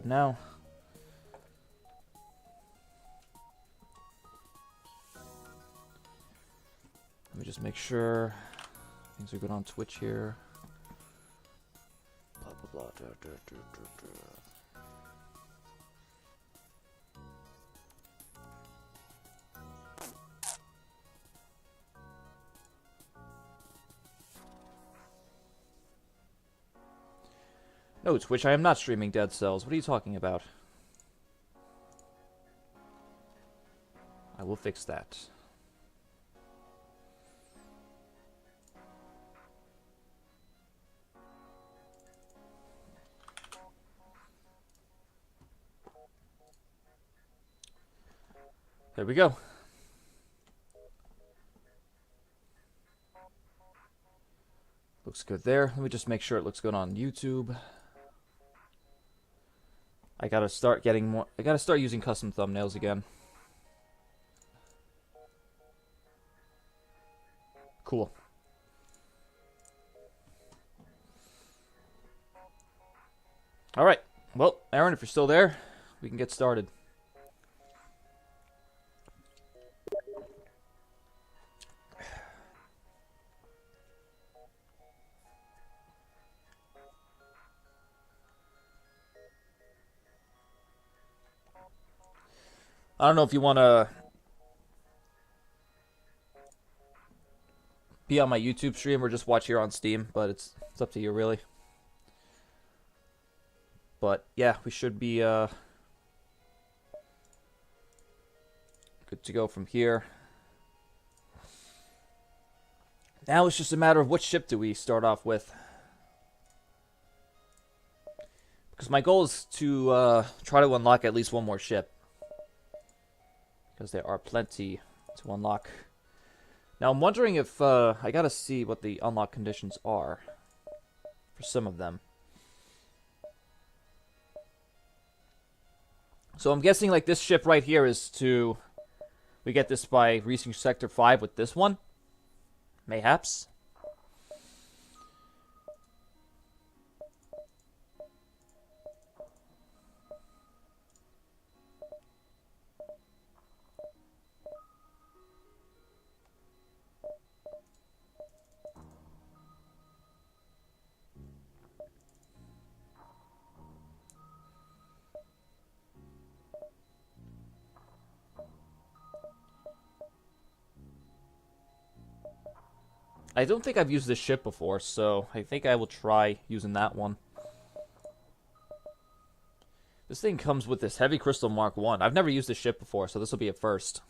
Now. Let me just make sure things are good on Twitch here. Blah blah blah. No, Twitch, I am not streaming Dead Cells. What are you talking about? I will fix that. There we go. Looks good there. Let me just make sure it looks good on YouTube. I gotta start getting more. I gotta start using custom thumbnails again. Cool. All right. Well, Aaron, if you're still there, we can get started. I don't know if you want to be on my YouTube stream or just watch here on Steam, but it's up to you, really. But yeah, we should be good to go from here. Now it's just a matter of which ship do we start off with. Because my goal is to try to unlock at least one more ship. Because there are plenty to unlock. Now I'm wondering if I gotta see what the unlock conditions are for some of them. So I'm guessing like this ship right here is to... We get this by reaching Sector 5 with this one? Mayhaps? I don't think I've used this ship before, so I think I will try using that one. This thing comes with this Heavy Crystal Mark 1. I've never used this ship before, so this will be a first.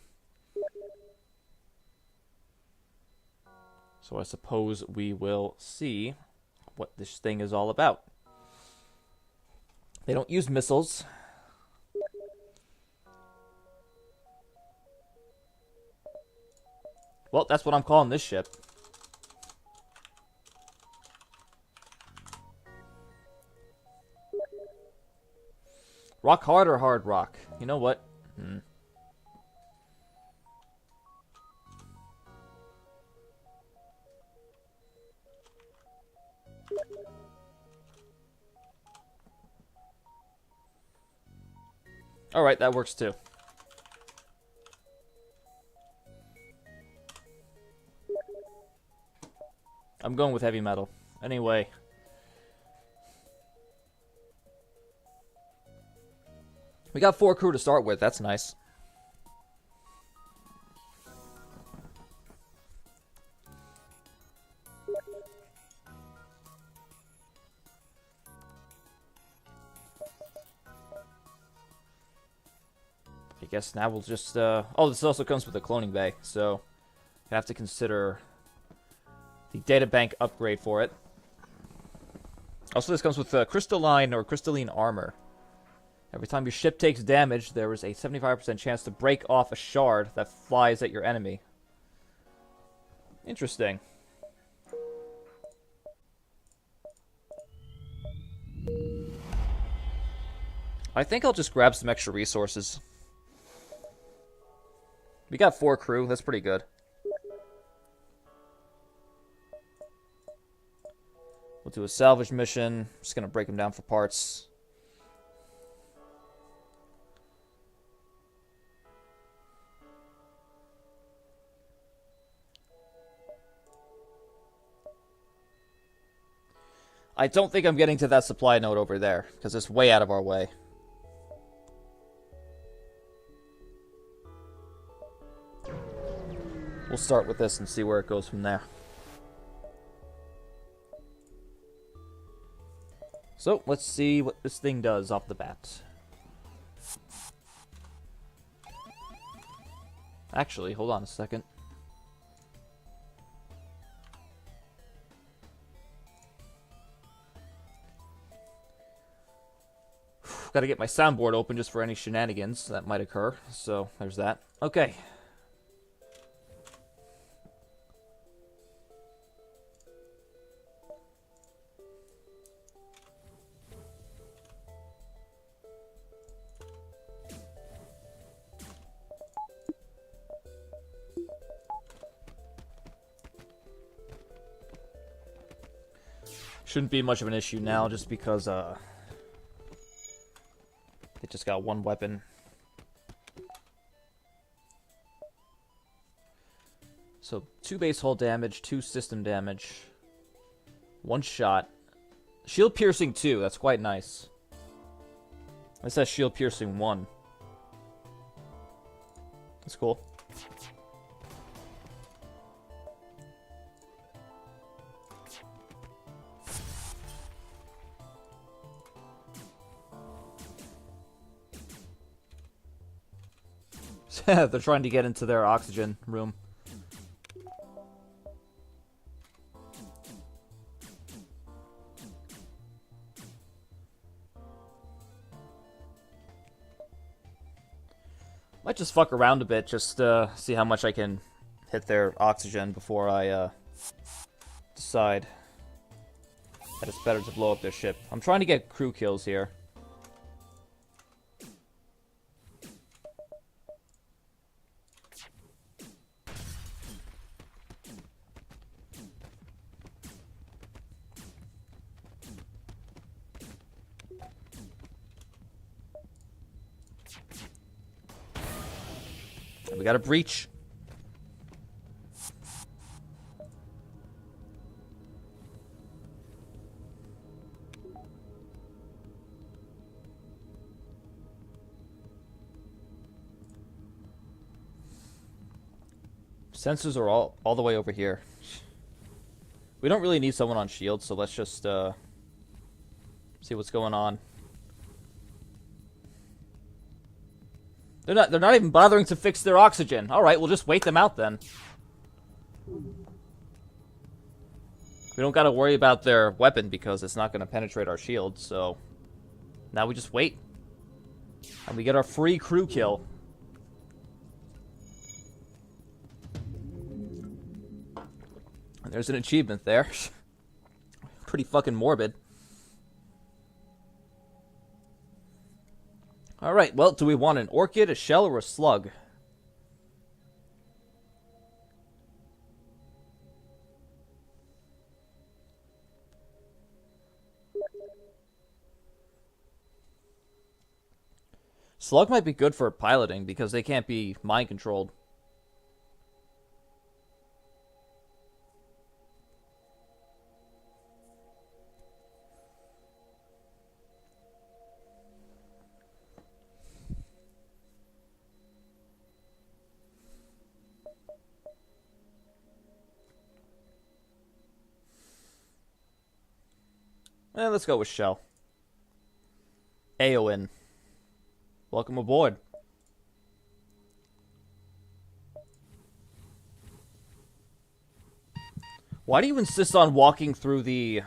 So I suppose we will see what this thing is all about. They don't use missiles. Well, that's what I'm calling this ship. Rock hard or hard rock? You know what? Alright, that works too. I'm going with heavy metal. Anyway. We got 4 crew to start with. That's nice. I guess now we'll just... Oh, this also comes with a cloning bay, so I have to consider the data bank upgrade for it. Also, this comes with crystalline or crystalline armor. Every time your ship takes damage, there is a 75% chance to break off a shard that flies at your enemy. Interesting. I think I'll just grab some extra resources. We got 4 crew, that's pretty good. We'll do a salvage mission. Just gonna break them down for parts. I don't think I'm getting to that supply node over there, because it's way out of our way. We'll start with this and see where it goes from there. So, let's see what this thing does off the bat. Actually, hold on a second. Gotta get my soundboard open just for any shenanigans that might occur. So, there's that. Okay. Shouldn't be much of an issue now, just because, it just got one weapon. So, 2 base hull damage, 2 system damage, 1 shot. Shield piercing 2, that's quite nice. It says shield piercing 1. That's cool. They're trying to get into their oxygen room. Might just fuck around a bit, just see how much I can hit their oxygen before I decide that it's better to blow up their ship. I'm trying to get crew kills here. We got a breach. Sensors are all the way over here. We don't really need someone on shield, so let's just see what's going on. They're not even bothering to fix their oxygen. All right, we'll just wait them out then. We don't got to worry about their weapon because it's not going to penetrate our shield. So now we just wait, and we get our free crew kill. And there's an achievement there. Pretty fucking morbid. Alright, well, do we want an orchid, a shell, or a slug? Slug might be good for piloting because they can't be mind controlled. Let's go with shell. Aoin. Welcome aboard. Why do you insist on walking through the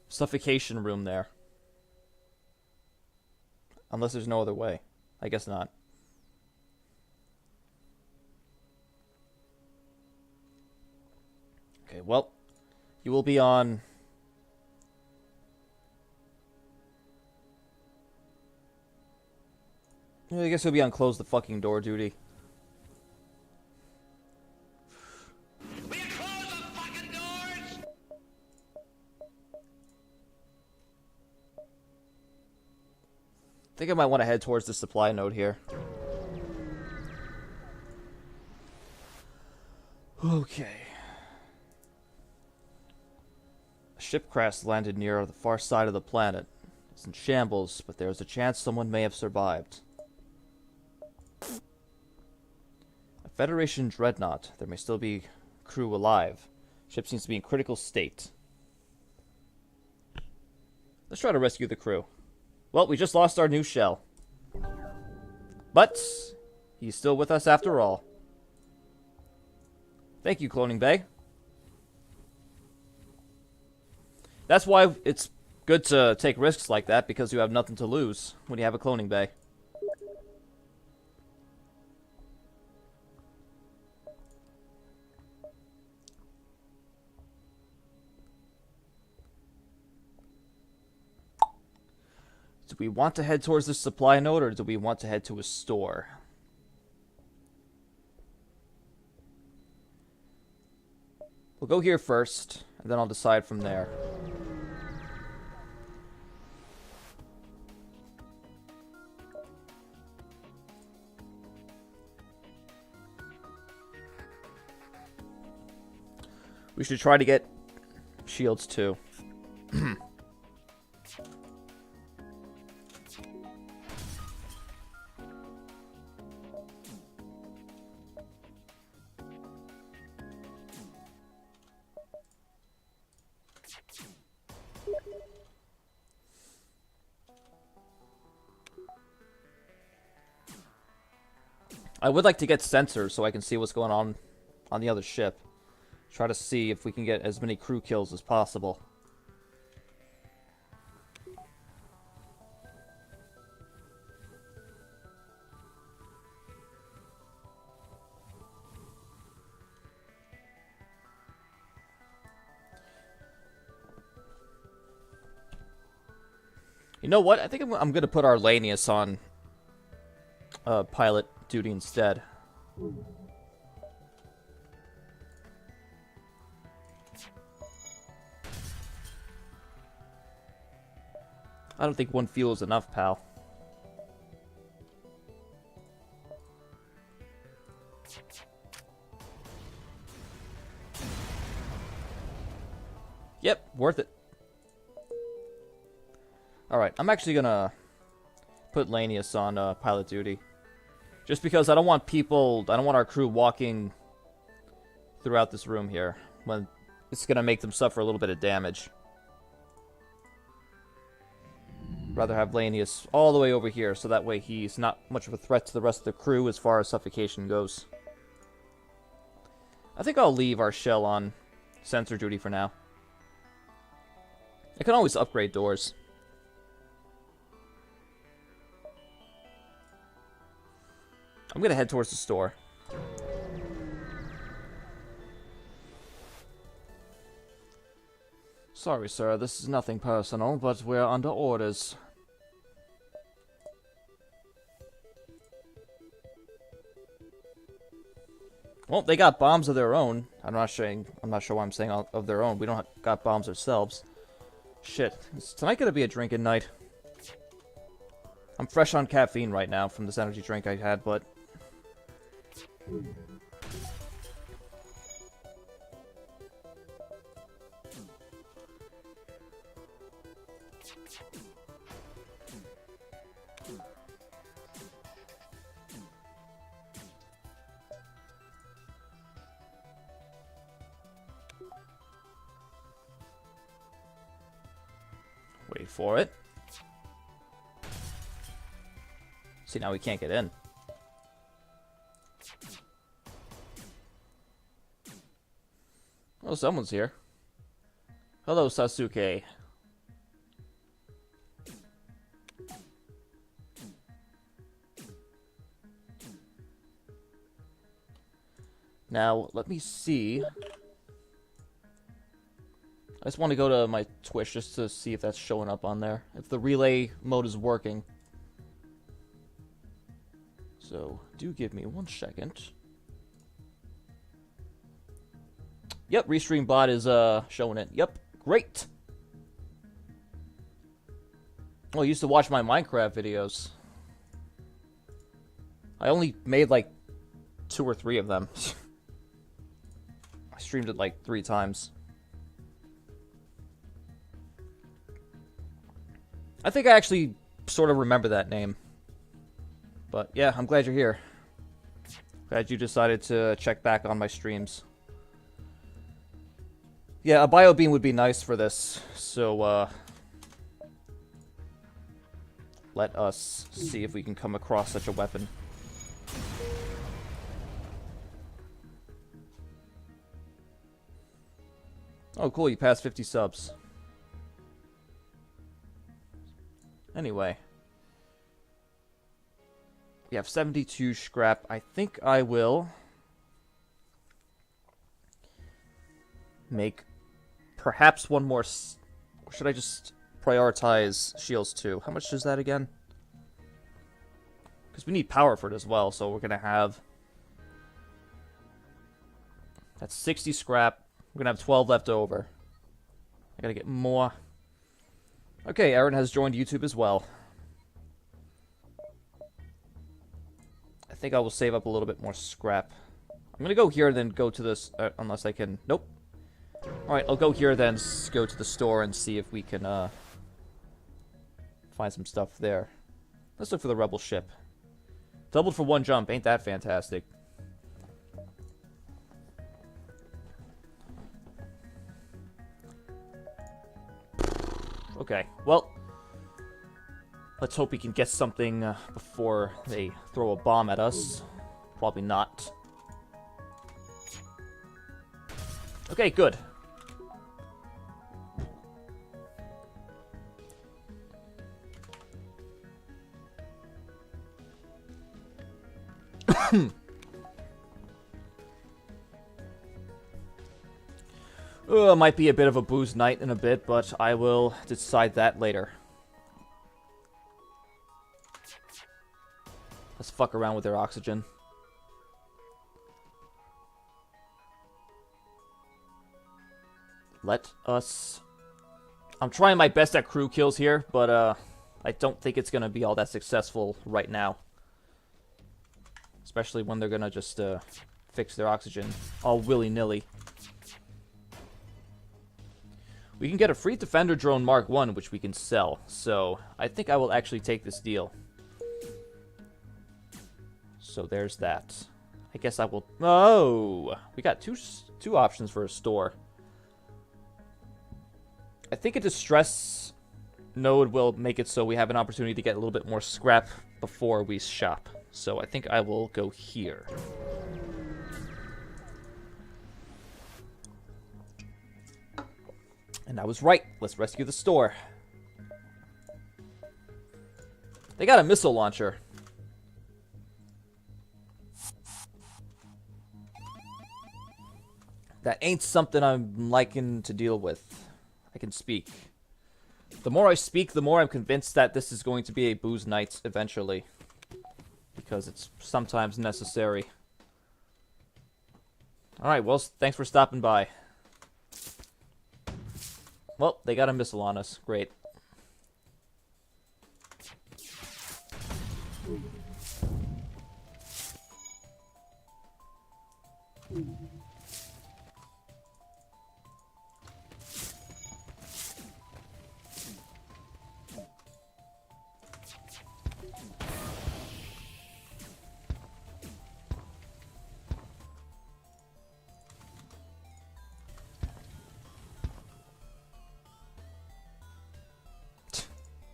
suffocation room there? Unless there's no other way. I guess not. Okay, well, you will be on... I guess he'll be on close the fucking door duty. Will you close the fucking doors? I think I might want to head towards the supply node here. Okay. ship crash landed near the far side of the planet. It's in shambles, but there's a chance someone may have survived. A Federation dreadnought. There may still be crew alive. Ship seems to be in critical state. Let's try to rescue the crew. Well, we just lost our new shell. But he's still with us after all. Thank you, Cloning Bay. That's why it's good to take risks like that, because you have nothing to lose when you have a cloning bay. Do we want to head towards the supply node, or do we want to head to a store? We'll go here first, and then I'll decide from there. We should try to get shields too. I would like to get sensors so I can see what's going on the other ship. Try to see if we can get as many crew kills as possible. You know what? I think I'm going to put Arlanius on pilot duty instead. I don't think one fuel is enough, pal. Yep, worth it. Alright, I'm actually gonna put Lanius on pilot duty. Just because I don't want our crew walking throughout this room here, when it's gonna make them suffer a little bit of damage. Rather have Lanius all the way over here, so that way he's not much of a threat to the rest of the crew as far as suffocation goes. I think I'll leave our shell on sensor duty for now. I can always upgrade doors. I'm gonna head towards the store. Sorry, sir, this is nothing personal, but we're under orders. Well, they got bombs of their own. I'm not sure why I'm saying of their own. We don't got bombs ourselves. Shit. Is tonight gonna be a drinking night? I'm fresh on caffeine right now from this energy drink I had, but... Wait for it. See, now we can't get in. Oh, someone's here. Hello, Sasuke. Now, let me see. I just want to go to my Twitch just to see if that's showing up on there. If the relay mode is working. So, do give me 1 second. Yep, Restream bot is showing it. Yep, great. Oh, I used to watch my Minecraft videos. I only made like 2 or 3 of them. I streamed it like 3 times. I think I actually sort of remember that name. But yeah, I'm glad you're here. Glad you decided to check back on my streams. Yeah, a bio beam would be nice for this. So, let us see if we can come across such a weapon. Oh, cool, you passed 50 subs. Anyway. We have 72 scrap. I think I will make perhaps one more... Or should I just prioritize shields too? How much is that again? Because we need power for it as well, so we're going to have... That's 60 scrap. We're going to have 12 left over. I got to get more. Okay, Aaron has joined YouTube as well. I think I will save up a little bit more scrap. I'm going to go here and then go to this... unless I can... Nope. Alright, I'll go here then go to the store and see if we can find some stuff there. Let's look for the rebel ship. Doubled for one jump. Ain't that fantastic? Okay, well, let's hope we can get something before they throw a bomb at us. Probably not. Okay, good. Might be a bit of a booze night in a bit, but I will decide that later. Let's fuck around with their oxygen. Let us... I'm trying my best at crew kills here, but I don't think it's going to be all that successful right now. Especially when they're going to just fix their oxygen all willy-nilly. We can get a free Defender Drone Mark 1, which we can sell. So, I think I will actually take this deal. So, there's that. I guess I will... Oh! We got two options for a store. I think a distress node will make it so we have an opportunity to get a little bit more scrap before we shop. So, I think I will go here. And I was right. Let's rescue the store. They got a missile launcher. That ain't something I'm liking to deal with. I can speak. The more I speak, the more I'm convinced that this is going to be a booze night eventually. Because it's sometimes necessary. Alright, well, thanks for stopping by. Well, they got a missile on us. Great.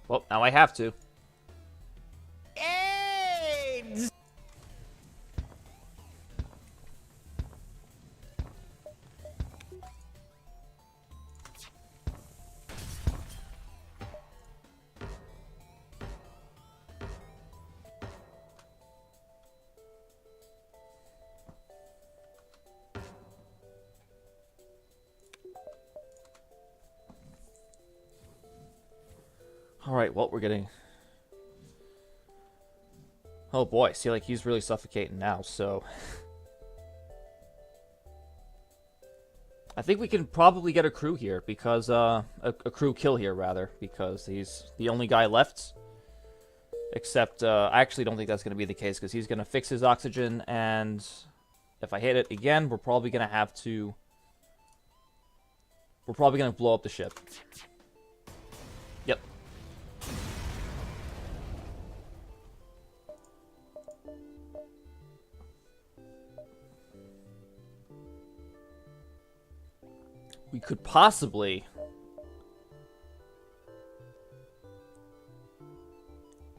Well, now I have to. AIDS! Alright, well, we're getting... Oh boy, see, like, he's really suffocating now, so... I think we can probably get a crew here, because, a crew kill here, rather, because he's the only guy left. Except, I actually don't think that's going to be the case, because he's going to fix his oxygen, and if I hit it again, we're probably going to have to... We're probably going to blow up the ship. Yep. We could possibly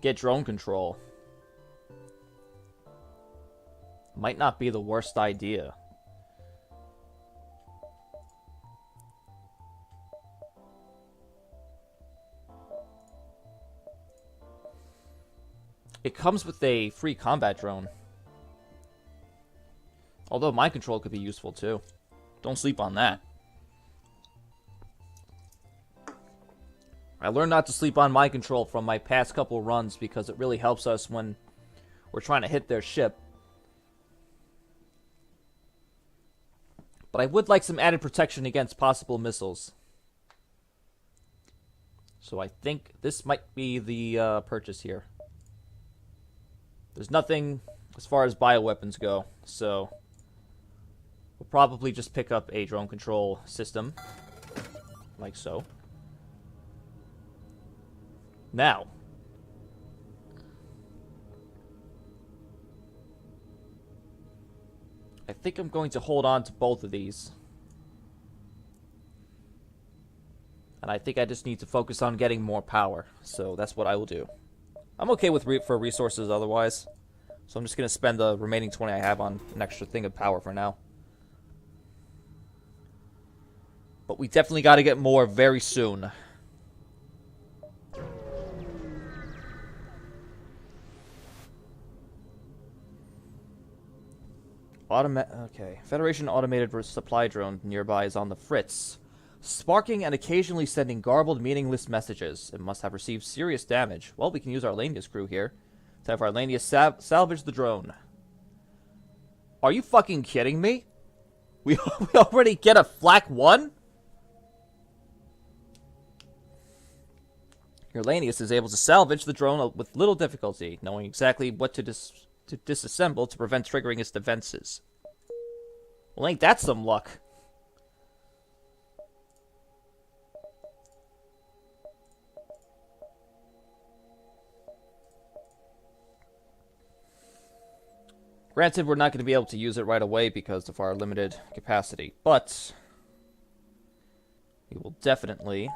get drone control. Might not be the worst idea. It comes with a free combat drone. Although mind control could be useful too. Don't sleep on that. I learned not to sleep on mind control from my past couple runs because it really helps us when we're trying to hit their ship. But I would like some added protection against possible missiles. So I think this might be the purchase here. There's nothing as far as bioweapons go, so we'll probably just pick up a drone control system, like so. Now, I think I'm going to hold on to both of these. And I think I just need to focus on getting more power, so that's what I will do. I'm okay with for resources otherwise, so I'm just going to spend the remaining 20 I have on an extra thing of power for now. But we definitely got to get more very soon. Okay. Federation automated supply drone nearby is on the fritz, sparking and occasionally sending garbled, meaningless messages. It must have received serious damage. Well, we can use our Lanius crew here to have our Lanius salvage the drone. Are you fucking kidding me? We already get a flak 1? Your Lanius is able to salvage the drone with little difficulty, knowing exactly what to disassemble to prevent triggering its defenses. Well, ain't that some luck? Granted, we're not going to be able to use it right away because of our limited capacity, but we will definitely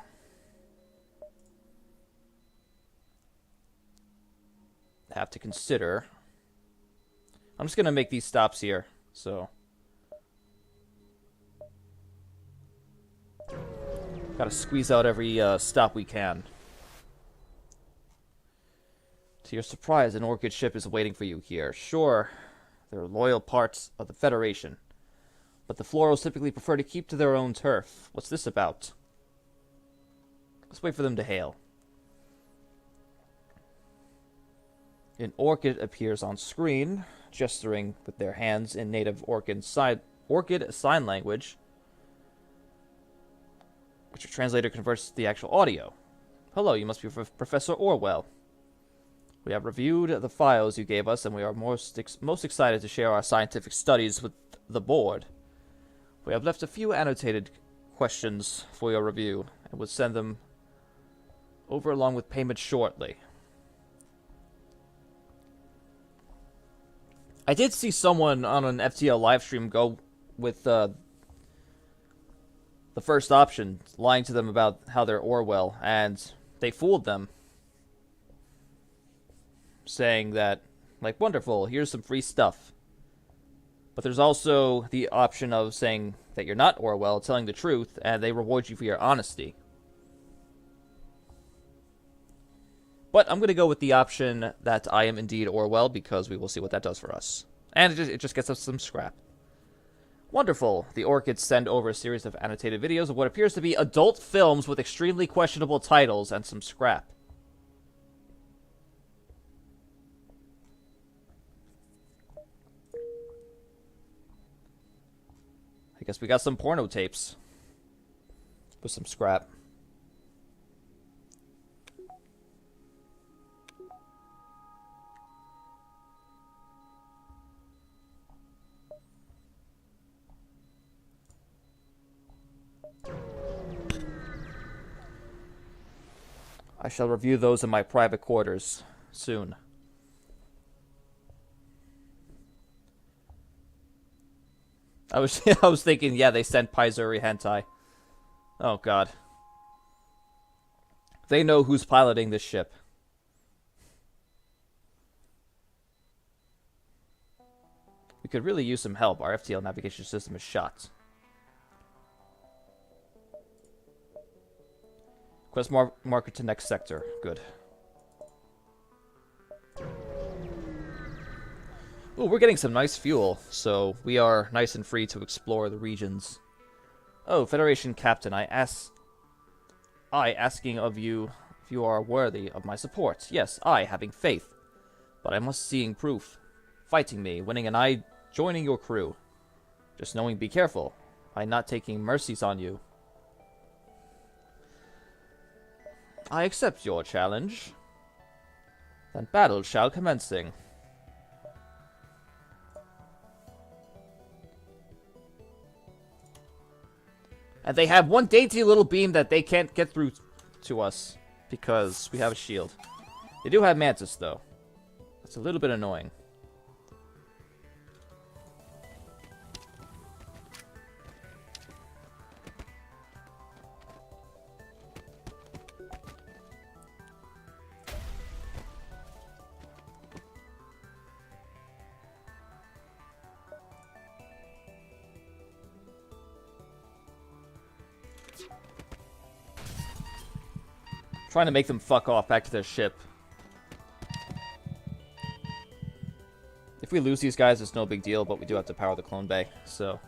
have to consider. I'm just going to make these stops here, so gotta squeeze out every stop we can. To your surprise, an Orchid ship is waiting for you here. Sure, they're loyal parts of the Federation, but the Florals typically prefer to keep to their own turf. What's this about? Let's wait for them to hail. An Orchid appears on screen, gesturing with their hands in native Orchid sign language, which your translator converts to the actual audio. Hello, you must be Professor Orwell. We have reviewed the files you gave us, and we are most excited to share our scientific studies with the board. We have left a few annotated questions for your review, and will send them over along with payment shortly. I did see someone on an FTL livestream go with the first option, lying to them about how they're Orwell, and they fooled them, saying that, like, wonderful, here's some free stuff. But there's also the option of saying that you're not Orwell, telling the truth, and they reward you for your honesty. But I'm going to go with the option that I am indeed Orwell, because we will see what that does for us. And it just gets us some scrap. Wonderful. The Orchids send over a series of annotated videos of what appears to be adult films with extremely questionable titles and some scrap. I guess we got some porno tapes with some scrap. I shall review those in my private quarters soon. I was I was thinking, yeah, they sent Paizuri hentai. Oh god. They know who's piloting this ship. We could really use some help. Our FTL navigation system is shot. Quest marker to next sector. Good. Ooh, we're getting some nice fuel, so we are nice and free to explore the regions. Oh, Federation Captain, asking of you if you are worthy of my support. Yes, I, having faith. But I must seeing proof. Fighting me, winning, and I joining your crew. Just knowing be careful. I not taking mercies on you. I accept your challenge. Then battle shall commencing. And they have one dainty little beam that they can't get through to us because we have a shield. They do have Mantis, though. That's a little bit annoying. Trying to make them fuck off back to their ship. If we lose these guys, it's no big deal, but we do have to power the clone bay. So,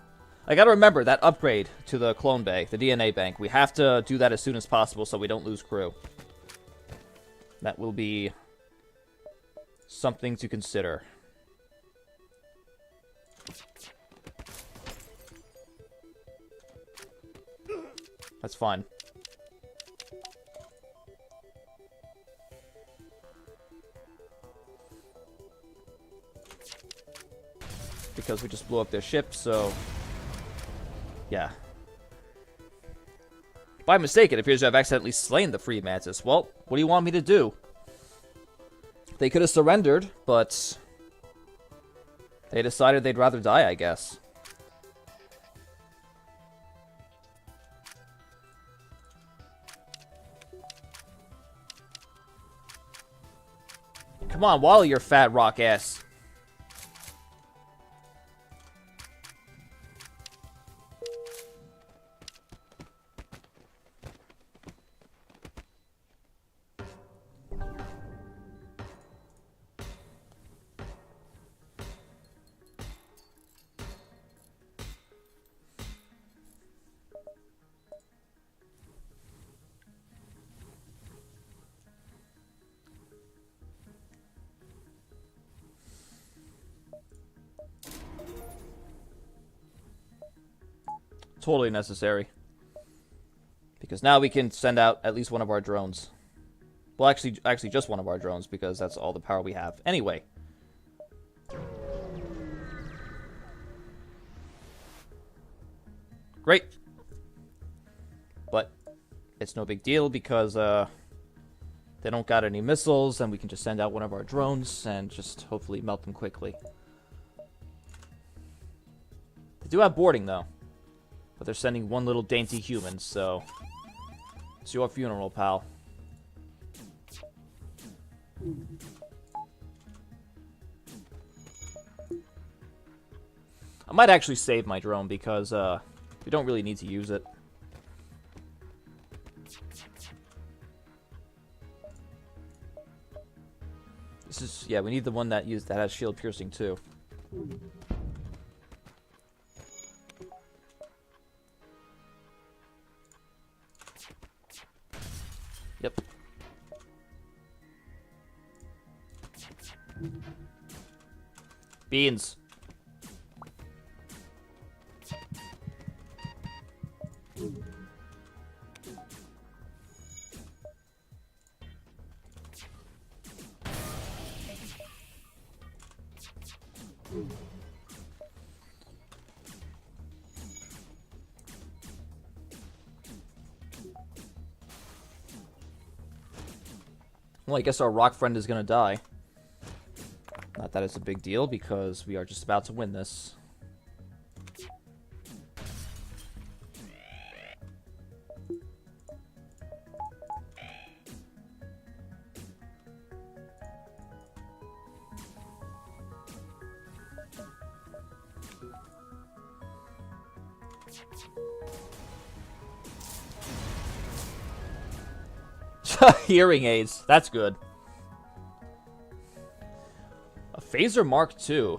I gotta remember that upgrade to the clone bay, the DNA bank. We have to do that as soon as possible so we don't lose crew. That will be something to consider. That's fine. Because we just blew up their ship, so... yeah. By mistake, it appears to have accidentally slain the free Mantis. Well, what do you want me to do? They could have surrendered, but... they decided they'd rather die, I guess. Come on, Wally, your fat rock ass. Totally necessary. Because now we can send out at least one of our drones. Well, actually just one of our drones, because that's all the power we have. Anyway. Great. But it's no big deal because they don't got any missiles, and we can just send out one of our drones and just hopefully melt them quickly. They do have boarding, though. But they're sending one little dainty human, so... it's your funeral, pal. I might actually save my drone because we don't really need to use it. This is... yeah, we need the one that has shield piercing too. Yep. Beans. Well, I guess our rock friend is gonna die. Not that it's a big deal, because we are just about to win this. Hearing aids. That's good. A phaser Mark II.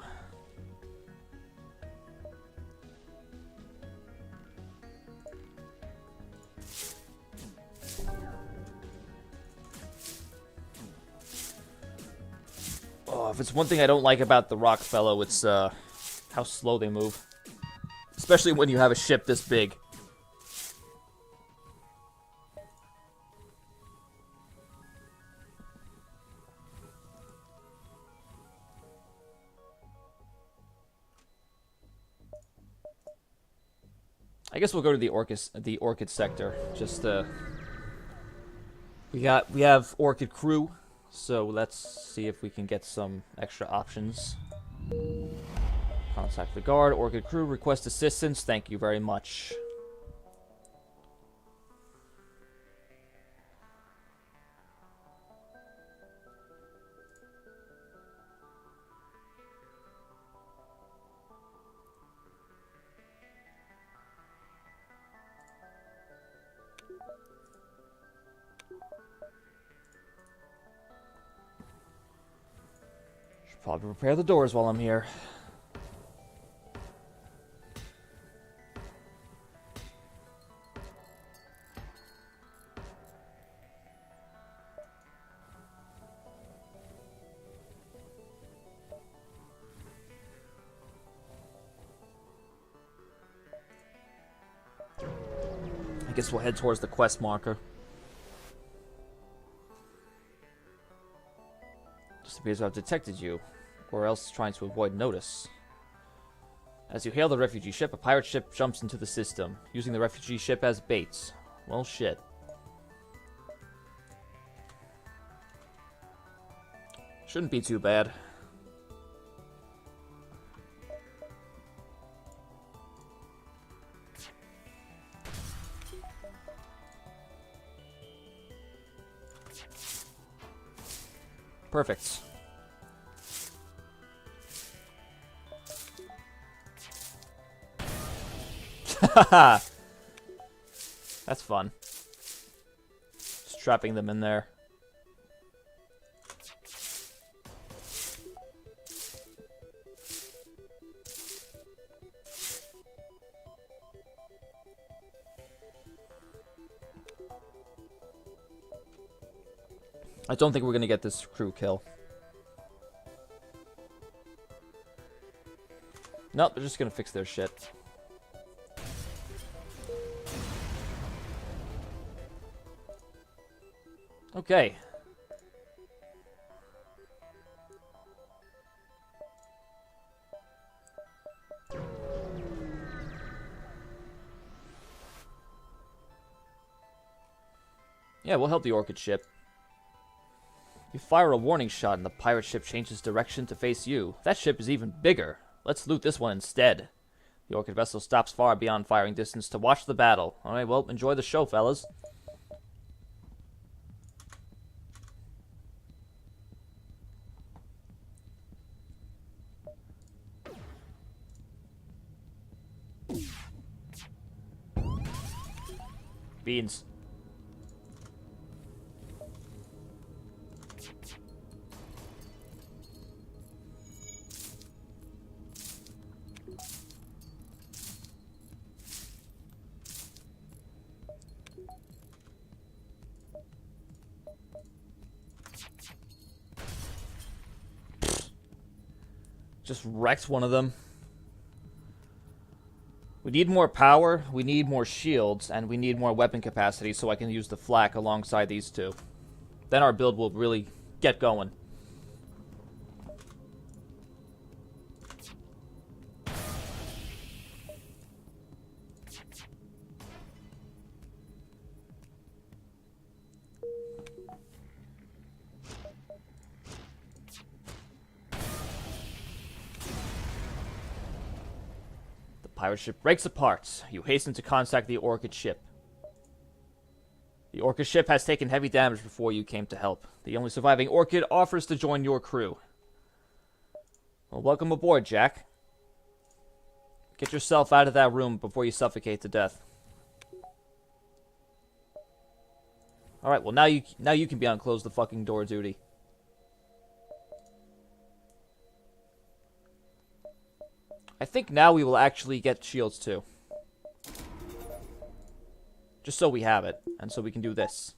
Oh, if it's one thing I don't like about the Rockfellow, it's how slow they move. Especially when you have a ship this big. I guess we'll go to the Orchid sector. Just we have Orchid crew, so let's see if we can get some extra options. Contact the guard, Orchid crew, request assistance. Thank you very much. Should probably repair the doors while I'm here. I guess we'll head towards the quest marker. Just appears to have detected you, or else trying to avoid notice. As you hail the refugee ship, a pirate ship jumps into the system, using the refugee ship as bait. Well, shit. Shouldn't be too bad. Perfect. That's fun. Just trapping them in there. I don't think we're gonna get this crew kill. Nope, they're just gonna fix their shit. Okay. Yeah, we'll help the Orchid ship. You fire a warning shot and the pirate ship changes direction to face you. That ship is even bigger. Let's loot this one instead. The Orchid vessel stops far beyond firing distance to watch the battle. Alright, well, enjoy the show, fellas. Beans. Just wrecked one of them. We need more power, we need more shields, and we need more weapon capacity so I can use the flak alongside these two. Then our build will really get going. Pirate ship breaks apart. You hasten to contact the Orchid ship. The Orchid ship has taken heavy damage before you came to help. The only surviving Orchid offers to join your crew. Well, welcome aboard, Jack. Get yourself out of that room before you suffocate to death. Alright, well now you can be on close the fucking door duty. I think now we will actually get shields too. Just so we have it, and so we can do this.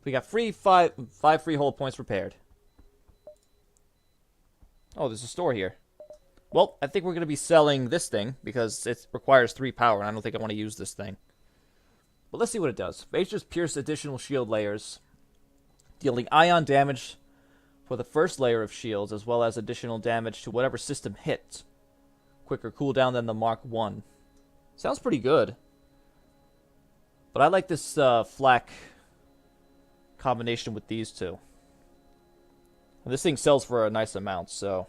We got five free hold points prepared. Oh, there's a store here. Well, I think we're going to be selling this thing, because it requires 3 power, and I don't think I want to use this thing. But let's see what it does. Mages pierce additional shield layers, dealing ion damage for the first layer of shields, as well as additional damage to whatever system hit. Quicker cooldown than the Mark 1. Sounds pretty good. But I like this flak combination with these two. And this thing sells for a nice amount, so...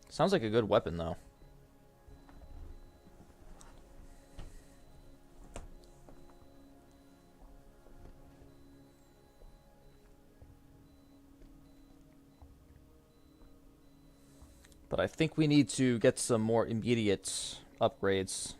Sounds like a good weapon, though. But I think we need to get some more immediate upgrades.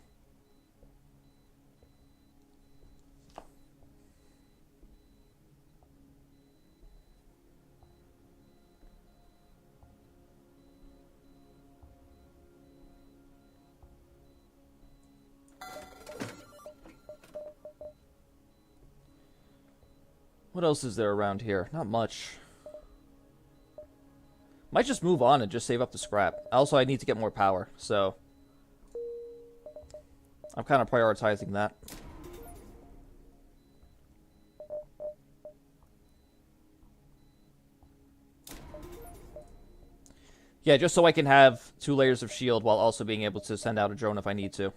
What else is there around here? Not much. Might just move on and just save up the scrap. Also, I need to get more power, so... I'm kind of prioritizing that. Yeah, just so I can have 2 layers of shield while also being able to send out a drone if I need to.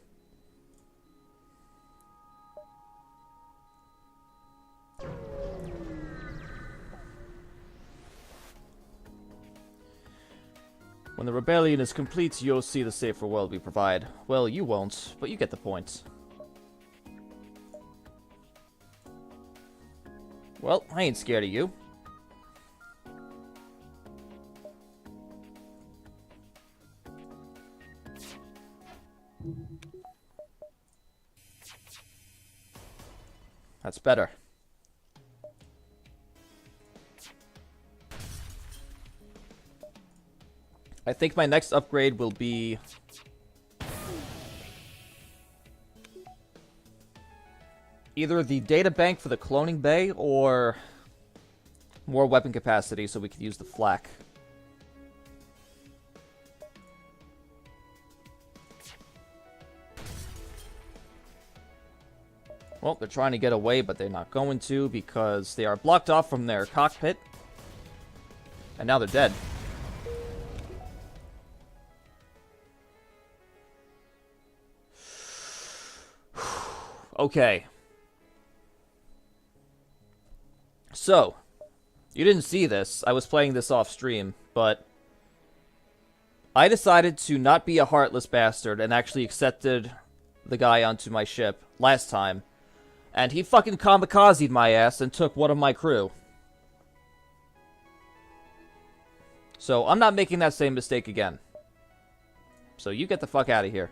When the rebellion is complete, you'll see the safer world we provide. Well, you won't, but you get the point. Well, I ain't scared of you. That's better. I think my next upgrade will be... either the data bank for the cloning bay, or more weapon capacity so we can use the flak. Well, they're trying to get away, but they're not going to because they are blocked off from their cockpit. And now they're dead. Okay. So, you didn't see this. I was playing this off stream, but I decided to not be a heartless bastard and actually accepted the guy onto my ship last time. And he fucking kamikazed my ass and took one of my crew. So, I'm not making that same mistake again. So, you get the fuck out of here.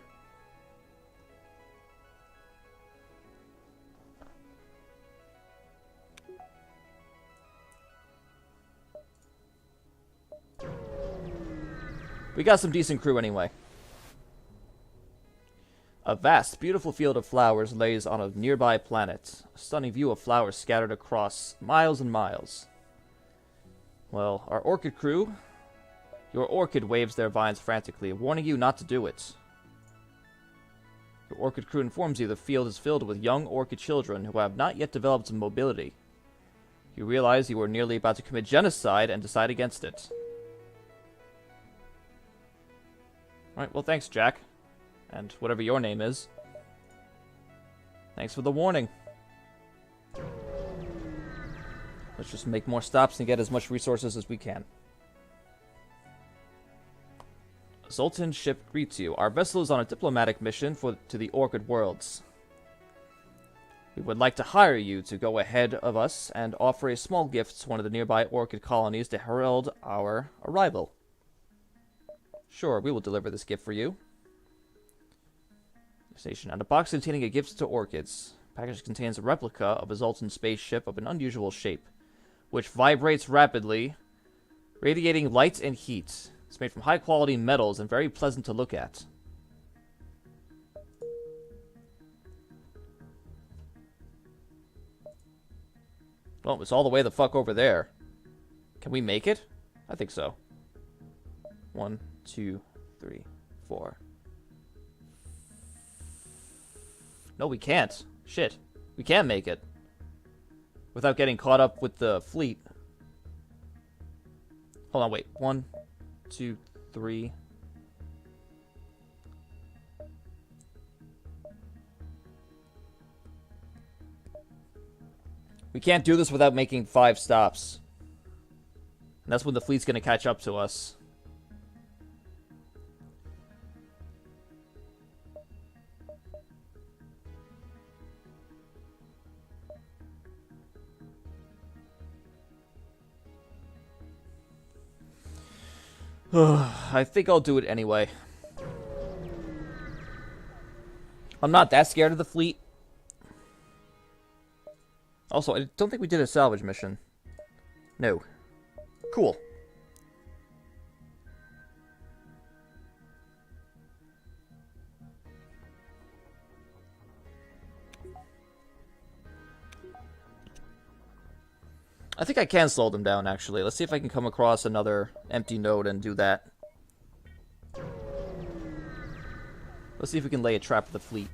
We got some decent crew anyway. A vast, beautiful field of flowers lays on a nearby planet. A stunning view of flowers scattered across miles and miles. Well, our orchid crew... Your orchid waves their vines frantically, warning you not to do it. Your orchid crew informs you the field is filled with young orchid children who have not yet developed mobility. You realize you are nearly about to commit genocide and decide against it. Alright, well thanks, Jack. And whatever your name is. Thanks for the warning. Let's just make more stops and get as much resources as we can. Zoltan's ship greets you. Our vessel is on a diplomatic mission to the Orchid Worlds. We would like to hire you to go ahead of us and offer a small gift to one of the nearby Orchid colonies to herald our arrival. Sure, we will deliver this gift for you. Station. And a box containing a gift to Orchids. Package contains a replica of a Zoltan spaceship of an unusual shape, which vibrates rapidly, radiating light and heat. It's made from high-quality metals and very pleasant to look at. Well, it's all the way the fuck over there. Can we make it? I think so. 1, 2, 3, 4. No, we can't. Shit. We can't make it. Without getting caught up with the fleet. Hold on, wait. 1, 2, 3. We can't do this without making 5 stops. And that's when the fleet's gonna catch up to us. I think I'll do it anyway. I'm not that scared of the fleet. Also, I don't think we did a salvage mission. No. Cool. I think I can slow them down, actually. Let's see if I can come across another empty node and do that. Let's see if we can lay a trap for the fleet.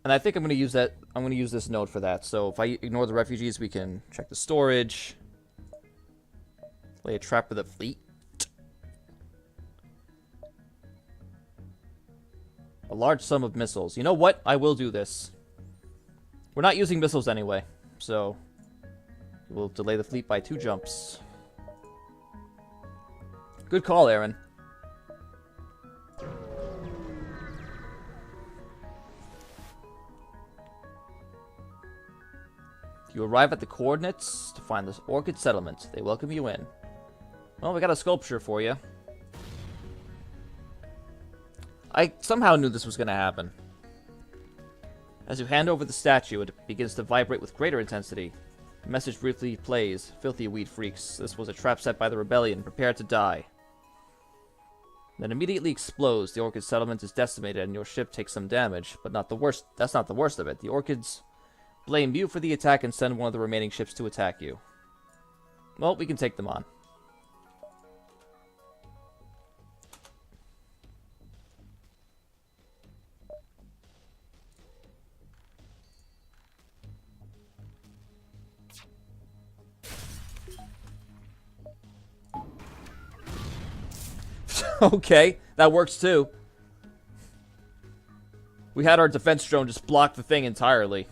And I think I'm going to use that. I'm going to use this node for that. So if I ignore the refugees, we can check the storage. Lay a trap for the fleet. A large sum of missiles. You know what? I will do this. We're not using missiles anyway, so we'll delay the fleet by 2 jumps. Good call, Aaron. You arrive at the coordinates to find this Orchid settlement. They welcome you in. Well, we got a sculpture for you. I somehow knew this was going to happen. As you hand over the statue, it begins to vibrate with greater intensity. The message briefly plays. Filthy weed freaks. This was a trap set by the rebellion. Prepare to die. Then immediately explodes. The Orchid settlement is decimated and your ship takes some damage. But not the worst. That's not the worst of it. The Orchids blame you for the attack and send one of the remaining ships to attack you. Well, we can take them on. Okay, that works too. We had our defense drone just block the thing entirely.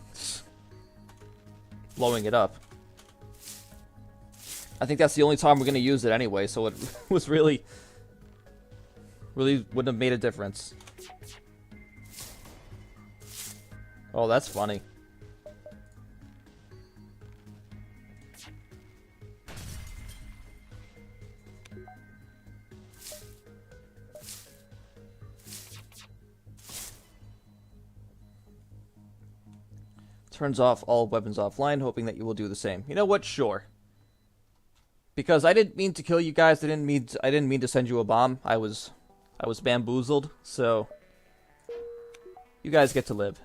Blowing it up. I think that's the only time we're going to use it anyway, so it was really wouldn't have made a difference. Oh, that's funny. Turns off all weapons offline, hoping that you will do the same. You know what? Sure. Because I didn't mean to kill you guys. I didn't mean to send you a bomb. I was bamboozled. So you guys get to live.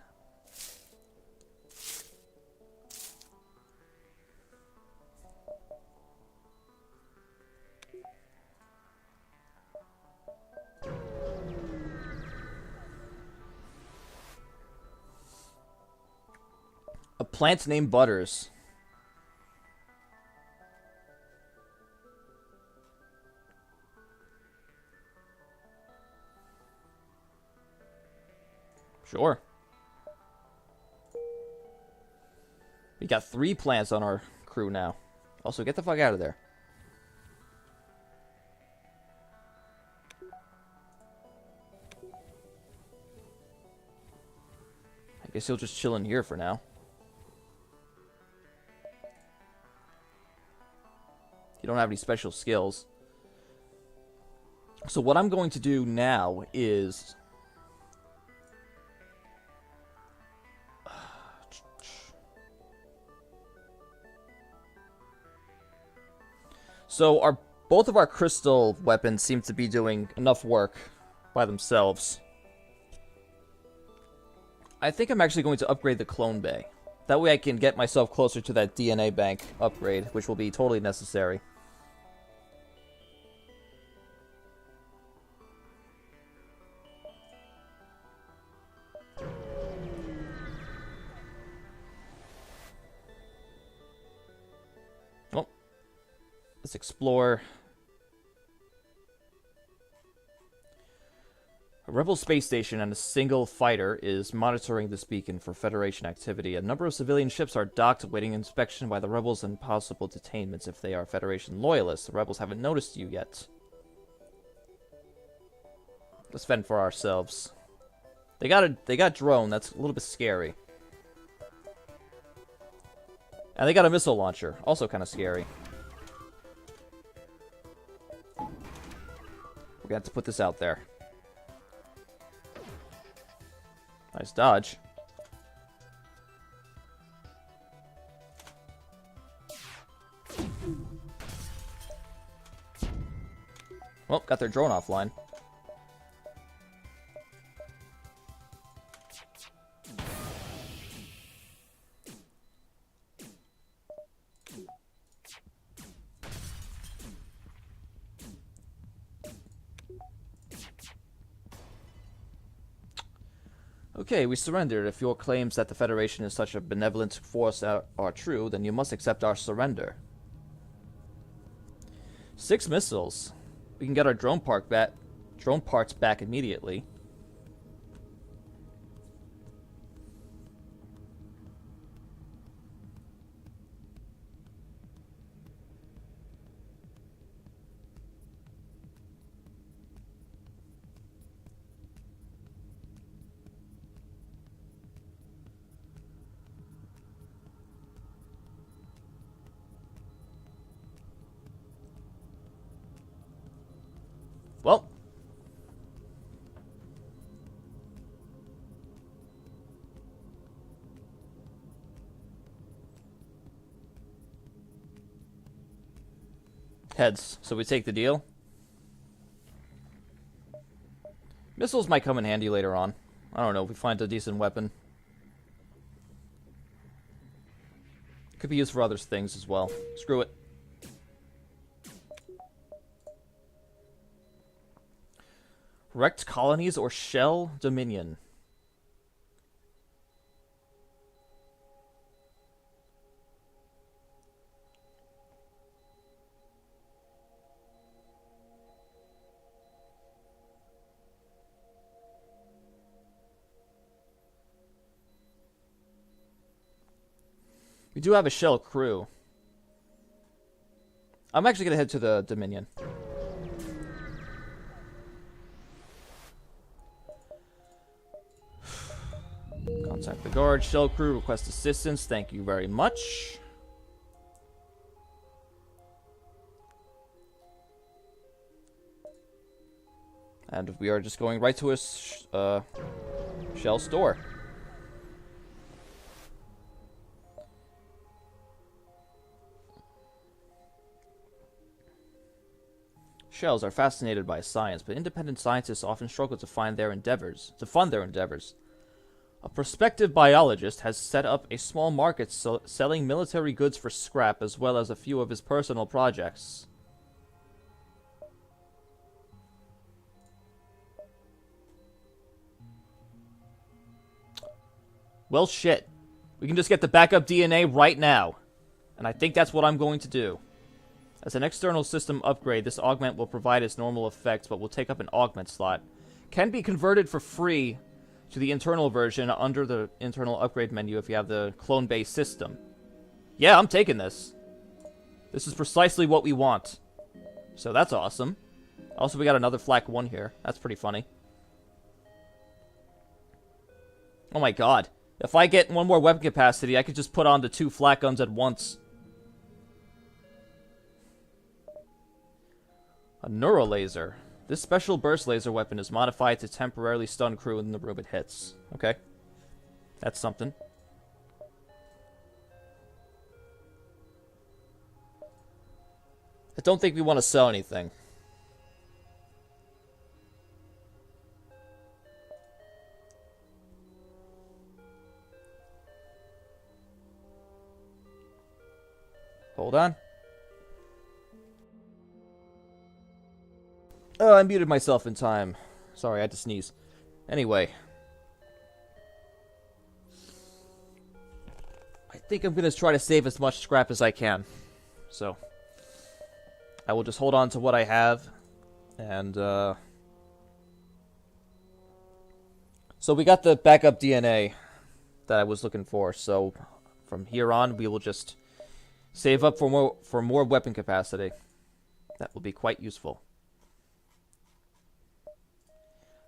A plant named Butters. Sure. We got 3 plants on our crew now. Also, get the fuck out of there. Guess he'll just chill in here for now. You don't have any special skills. So what I'm going to do now is... So both of our crystal weapons seem to be doing enough work by themselves. I think I'm actually going to upgrade the clone bay. That way I can get myself closer to that DNA bank upgrade, which will be totally necessary. Well, let's explore. A rebel space station and a single fighter is monitoring this beacon for Federation activity. A number of civilian ships are docked, awaiting inspection by the rebels and possible detainments if they are Federation loyalists. The rebels haven't noticed you yet. Let's fend for ourselves. They got drone. That's a little bit scary. And they got a missile launcher. Also kind of scary. We're gonna have to put this out there. Nice dodge. Well, got their drone offline. Okay, we surrendered. If your claims that the Federation is such a benevolent force are true, then you must accept our surrender. 6 missiles. We can get our drone parts back immediately. Well, heads. So we take the deal. Missiles might come in handy later on. I don't know if we find a decent weapon. Could be used for other things as well. Screw it. Wrecked colonies or shell dominion. We do have a shell crew. I'm actually going to head to the Dominion. Contact the guard. Shell crew, request assistance. Thank you very much. And we are just going right to a shell store. Shells are fascinated by science, but independent scientists often struggle to fund their endeavors. A prospective biologist has set up a small market selling military goods for scrap, as well as a few of his personal projects. Well, shit. We can just get the backup DNA right now. And I think that's what I'm going to do. As an external system upgrade, this augment will provide its normal effects, but will take up an augment slot. Can be converted for free to the internal version under the internal upgrade menu if you have the clone-based system. Yeah, I'm taking this. This is precisely what we want. So that's awesome. Also, we got another Flak 1 here. That's pretty funny. Oh my god. If I get one more weapon capacity, I could just put on the 2 flat guns at once. A Neurolaser. This special burst laser weapon is modified to temporarily stun crew in the room it hits. Okay. That's something. I don't think we want to sell anything. Hold on. Oh, I muted myself in time. Sorry, I had to sneeze. Anyway. I think I'm going to try to save as much scrap as I can. So, I will just hold on to what I have. And, so we got the backup DNA that I was looking for. So, from here on, we will just save up for more weapon capacity. That will be quite useful.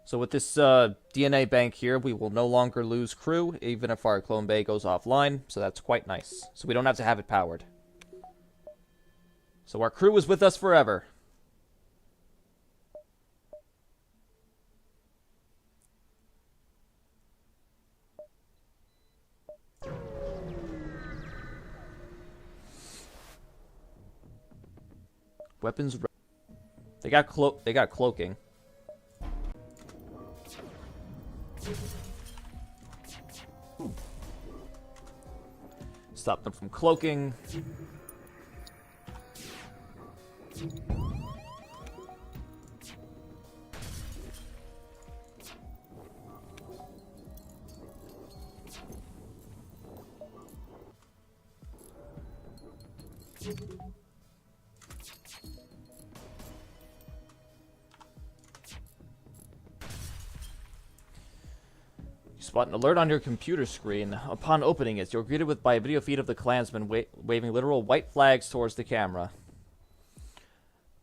So with this DNA bank here, we will no longer lose crew, even if our clone bay goes offline. So that's quite nice. So we don't have to have it powered. So our crew is with us forever. Weapons. They got cloaking. Stop them from cloaking. Spot an alert on your computer screen. Upon opening it, you're greeted by a video feed of the Klansmen waving literal white flags towards the camera.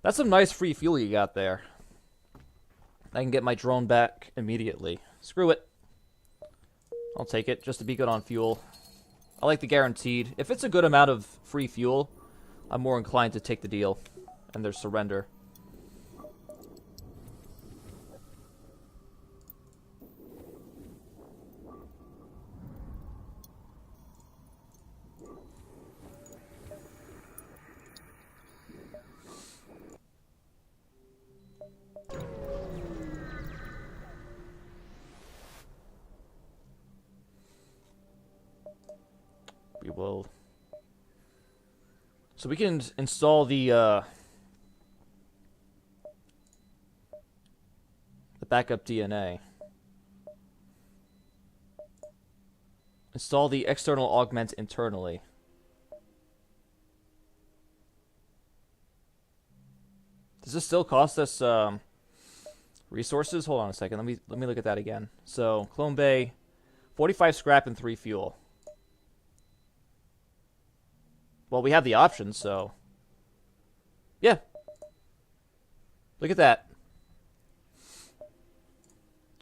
That's some nice free fuel you got there. I can get my drone back immediately. Screw it. I'll take it, just to be good on fuel. I like the guaranteed. If it's a good amount of free fuel, I'm more inclined to take the deal and their surrender. We will... So we can install the backup DNA. Install the external augment internally. Does this still cost us resources? Hold on a second. Let me look at that again. So, Clone Bay, 45 scrap and 3 fuel. Well, we have the options, so... Yeah. Look at that.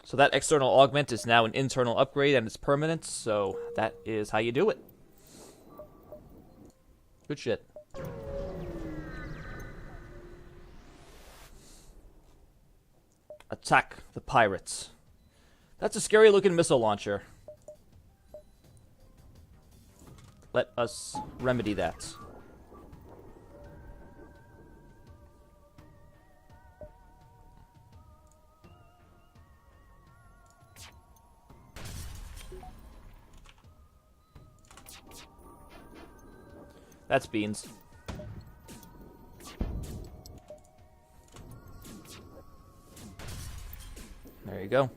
So that external augment is now an internal upgrade and it's permanent, so that is how you do it. Good shit. Attack the pirates. That's a scary looking missile launcher. Let us remedy that. That's beans. There you go.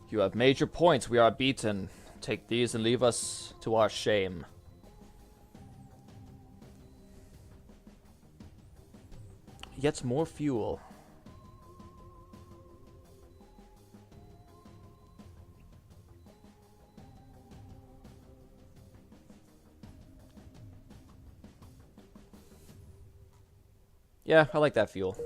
You have made your points. We are beaten. Take these and leave us to our shame. Yet more fuel. Yeah, I like that fuel.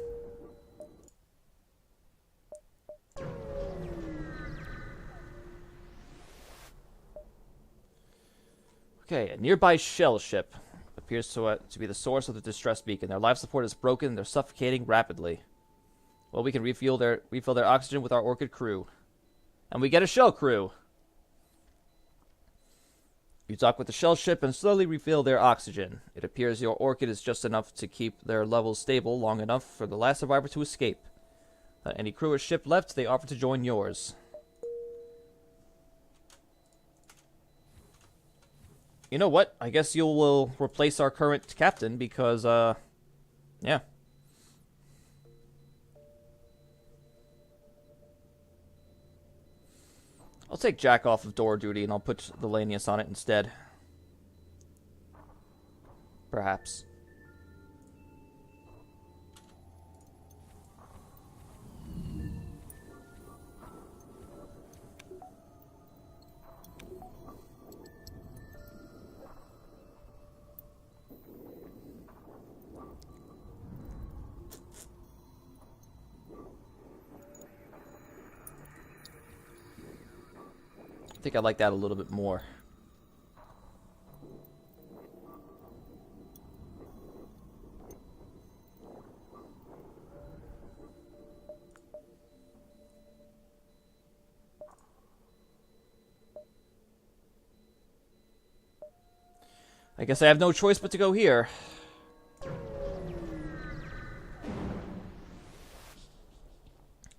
Okay, a nearby shell ship appears to be the source of the distress beacon. Their life support is broken and they're suffocating rapidly. Well, we can refill their oxygen with our Orchid crew. And we get a shell crew! You dock with the shell ship and slowly refill their oxygen. It appears your Orchid is just enough to keep their levels stable long enough for the last survivor to escape. Without any crew or ship left, they offer to join yours. You know what? I guess you will replace our current captain because, yeah. I'll take Jack off of door duty and I'll put the Lanius on it instead. Perhaps. I think I like that a little bit more. I guess I have no choice but to go here.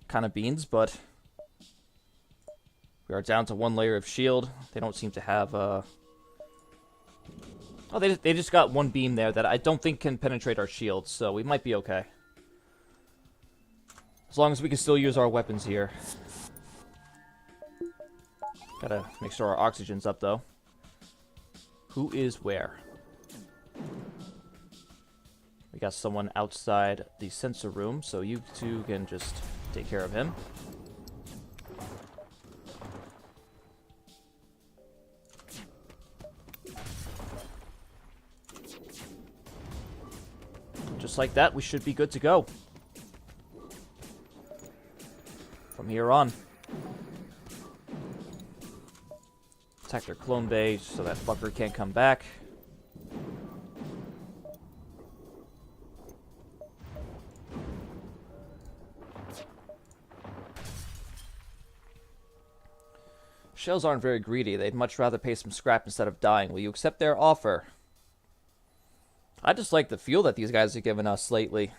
Kind of beans, but we are down to one layer of shield. They don't seem to have, Oh, they just got one beam there that I don't think can penetrate our shield, so we might be okay. As long as we can still use our weapons here. Gotta make sure our oxygen's up, though. Who is where? We got someone outside the sensor room, so you two can just take care of him. Just like that, we should be good to go. From here on. Attack their clone bay so that fucker can't come back. Shells aren't very greedy. They'd much rather pay some scrap instead of dying. Will you accept their offer? I just like the fuel that these guys have given us lately.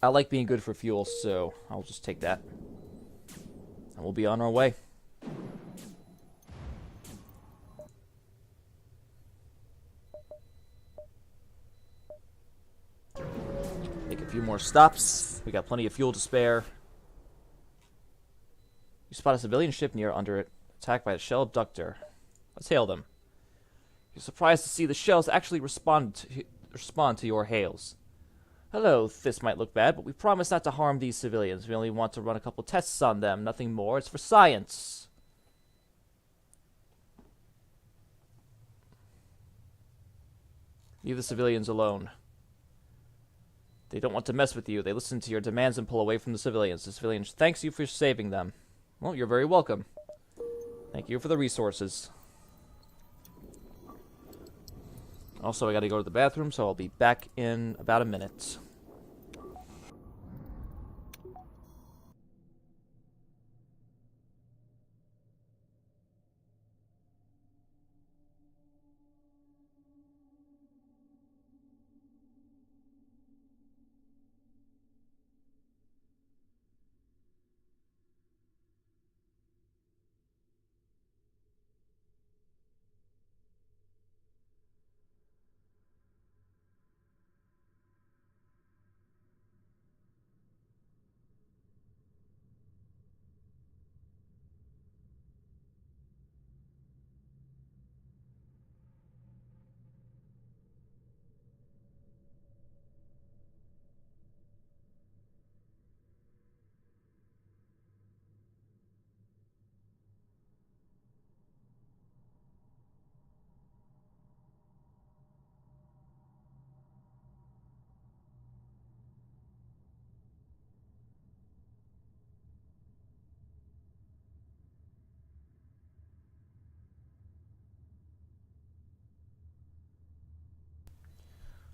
I like being good for fuel, so I'll just take that. And we'll be on our way. Make a few more stops. We got plenty of fuel to spare. You spot a civilian ship near under it, attacked by a shell abductor. Let's hail them. You're surprised to see the shells actually respond to your hails. Hello, this might look bad, but we promise not to harm these civilians. We only want to run a couple tests on them, nothing more. It's for science. Leave the civilians alone. They don't want to mess with you. They listen to your demands and pull away from the civilians. The civilians thanks you for saving them. Well, you're very welcome. Thank you for the resources. Also, I gotta go to the bathroom, so I'll be back in about a minute.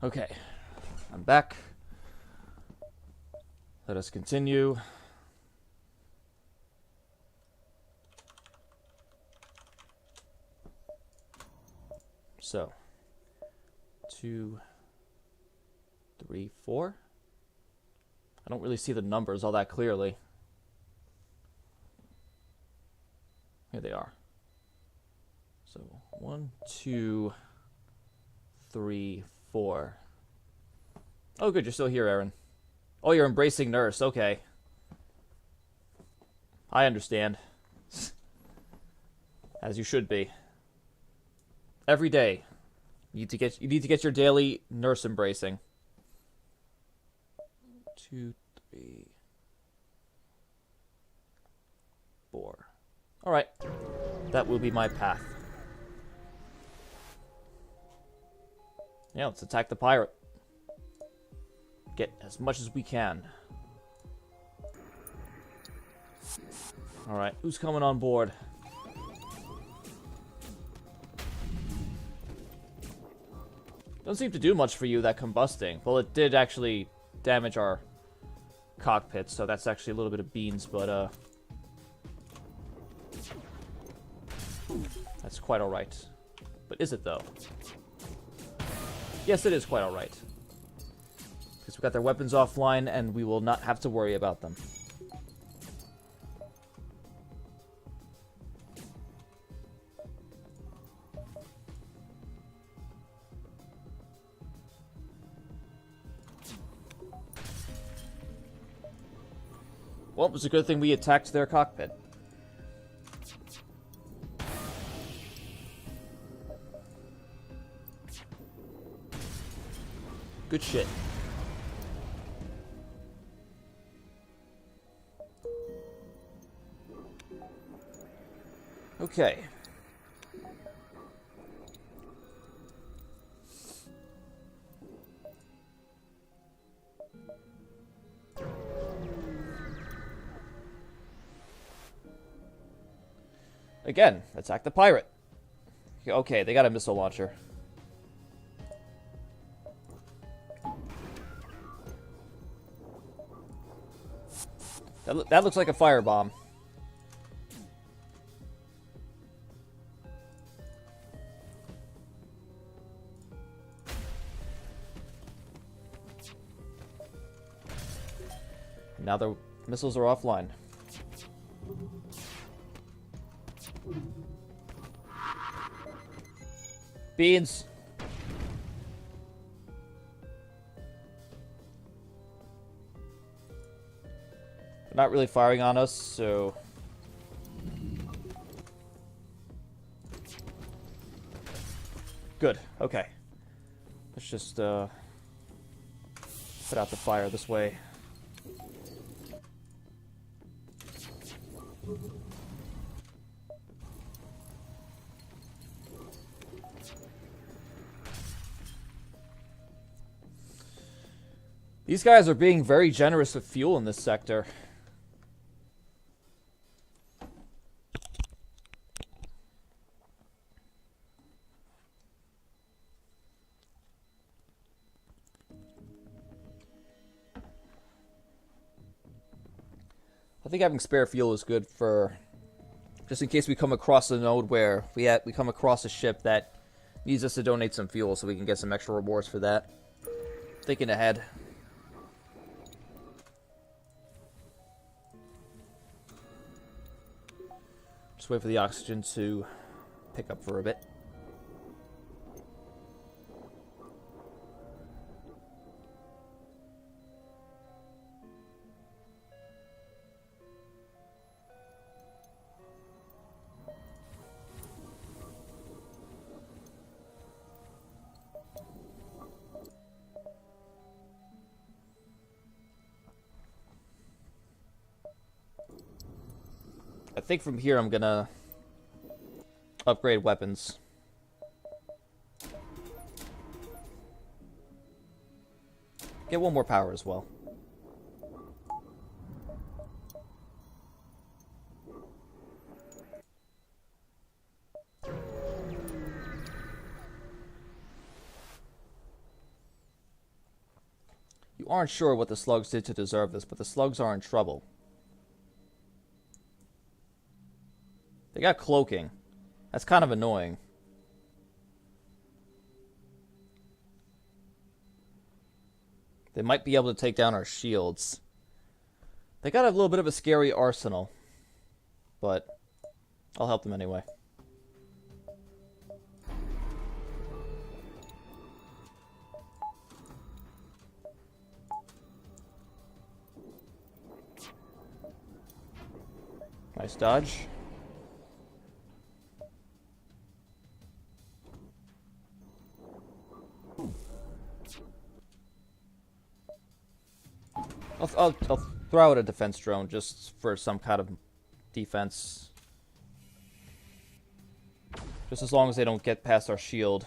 Okay, I'm back. Let us continue. So, 2, 3, 4. I don't really see the numbers all that clearly. Here they are. So, 1, 2, 3, 4. Oh, good, you're still here, Aaron. Oh, you're embracing nurse. Okay. I understand. As you should be. Every day, you need to get your daily nurse embracing. 2, 3, 4. All right. That will be my path. Yeah, let's attack the pirate. Get as much as we can. Alright, who's coming on board? Doesn't seem to do much for you, that combusting. Well, it did actually damage our cockpit, so that's actually a little bit of beans, but, that's quite alright. But is it, though? Yes, it is quite alright. Because we got their weapons offline, and we will not have to worry about them. Well, it was a good thing we attacked their cockpit. Good shit. Okay. Again, attack the pirate. Okay, they got a missile launcher. That looks like a firebomb. Now the missiles are offline. Beans. They're not really firing on us, so... Good, okay. Let's just, put out the fire this way. These guys are being very generous with fuel in this sector. I think having spare fuel is good for just in case we come across a node where we come across a ship that needs us to donate some fuel so we can get some extra rewards for that. Thinking ahead. Just wait for the oxygen to pick up for a bit. I think from here I'm gonna upgrade weapons. Get one more power as well. aren't sure what the slugs did to deserve this, but the slugs are in trouble. They got cloaking. That's kind of annoying. They might be able to take down our shields. They got a little bit of a scary arsenal. But I'll help them anyway. Nice dodge. I'll throw out a defense drone just for some kind of defense. Just as long as they don't get past our shield.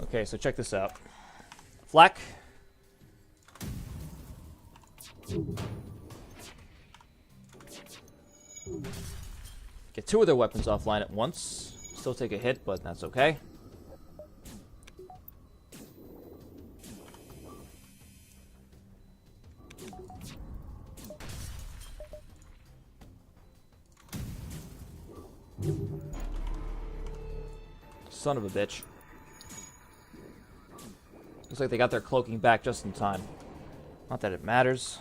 Okay, so check this out. Flak. Get 2 of their weapons offline at once. Still take a hit, but that's okay. Son of a bitch. Looks like they got their cloaking back just in time. Not that it matters.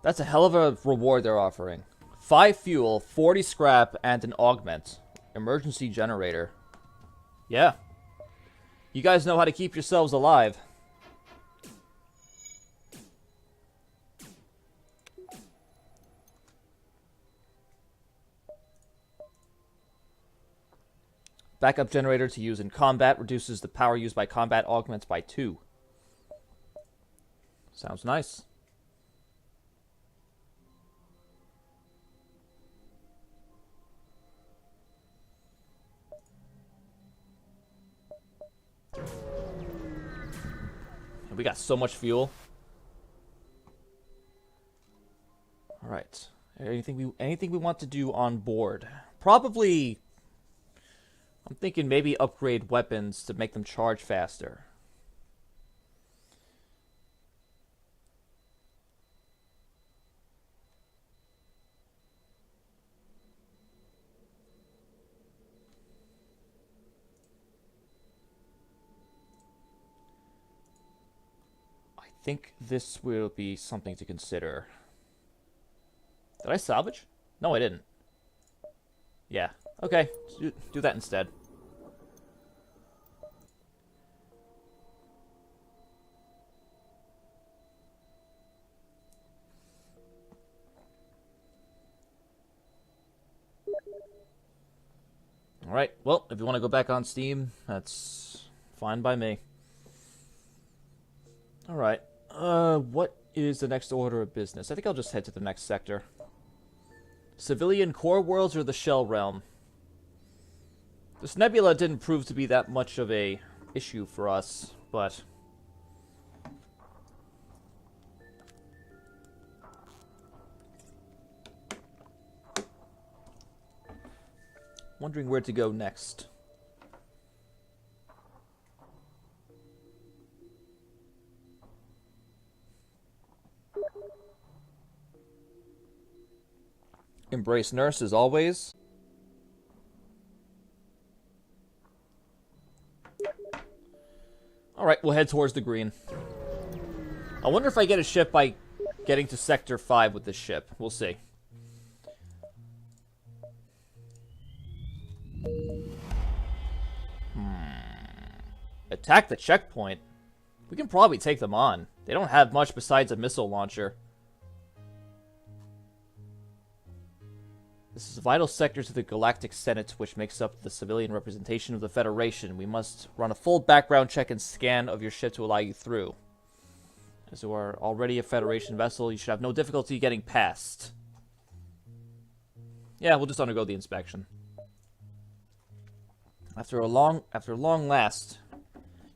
That's a hell of a reward they're offering. 5 fuel, 40 scrap, and an augment. Emergency generator. Yeah. You guys know how to keep yourselves alive. Backup generator to use in combat reduces the power used by combat augments by 2. Sounds nice. We got so much fuel. All right. Anything we want to do on board? Probably. I'm thinking maybe upgrade weapons to make them charge faster. I think this will be something to consider. Did I salvage? No, I didn't. Yeah. Okay. Do that instead. Alright, well, if you want to go back on Steam, that's fine by me. Alright, what is the next order of business? I think I'll just head to the next sector. Civilian core worlds or the Shell Realm? This nebula didn't prove to be that much of a issue for us, but... wondering where to go next. Embrace Nurse as always. Alright, we'll head towards the green. I wonder if I get a ship by getting to Sector 5 with this ship. We'll see. Attack the checkpoint? We can probably take them on. They don't have much besides a missile launcher. This is a vital sector to the Galactic Senate, which makes up the civilian representation of the Federation. We must run a full background check and scan of your ship to allow you through. As you are already a Federation vessel, you should have no difficulty getting past. Yeah, we'll just undergo the inspection. After a long last,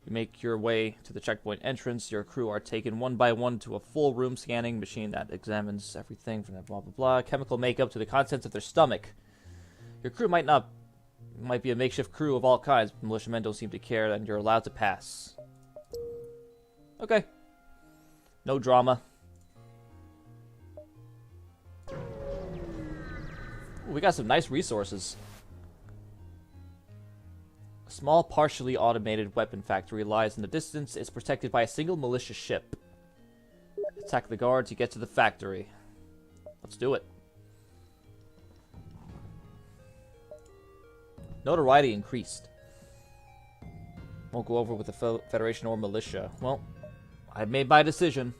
You make your way to the checkpoint entrance. Your crew are taken one by one to a full room scanning machine that examines everything from that blah blah blah chemical makeup to the contents of their stomach. Your crew might be a makeshift crew of all kinds, but militiamen don't seem to care, and you're allowed to pass. Okay. No drama. Ooh, we got some nice resources. A small, partially automated weapon factory lies in the distance. It's protected by a single militia ship. Attack the guards, you get to the factory. Let's do it. Notoriety increased. Won't go over with the Federation or militia. Well, I've made my decision.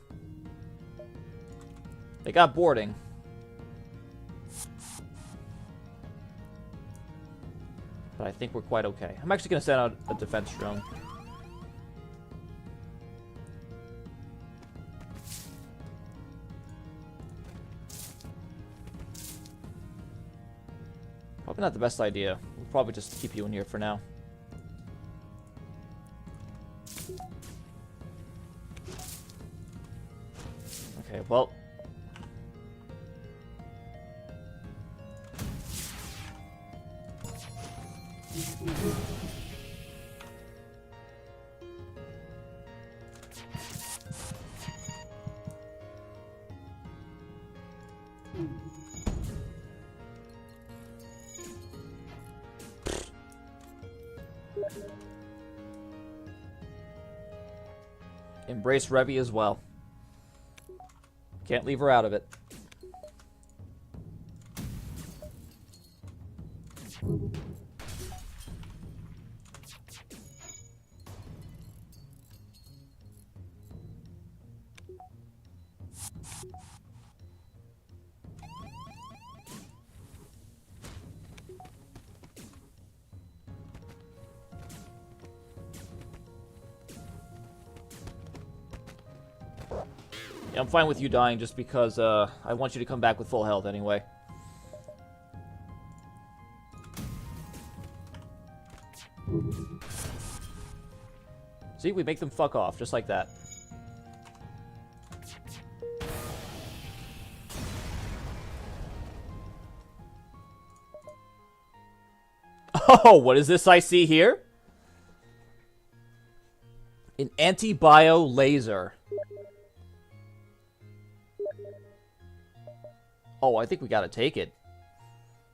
They got boarding. But I think we're quite okay. I'm actually going to send out a defense drone. Probably not the best idea. We'll probably just keep you in here for now. Okay, well... Embrace Revy as well. Can't leave her out of it. Yeah, I'm fine with you dying just because I want you to come back with full health anyway. See, we make them fuck off, just like that. Oh, what is this I see here? An anti-bio laser. Oh, I think we gotta take it.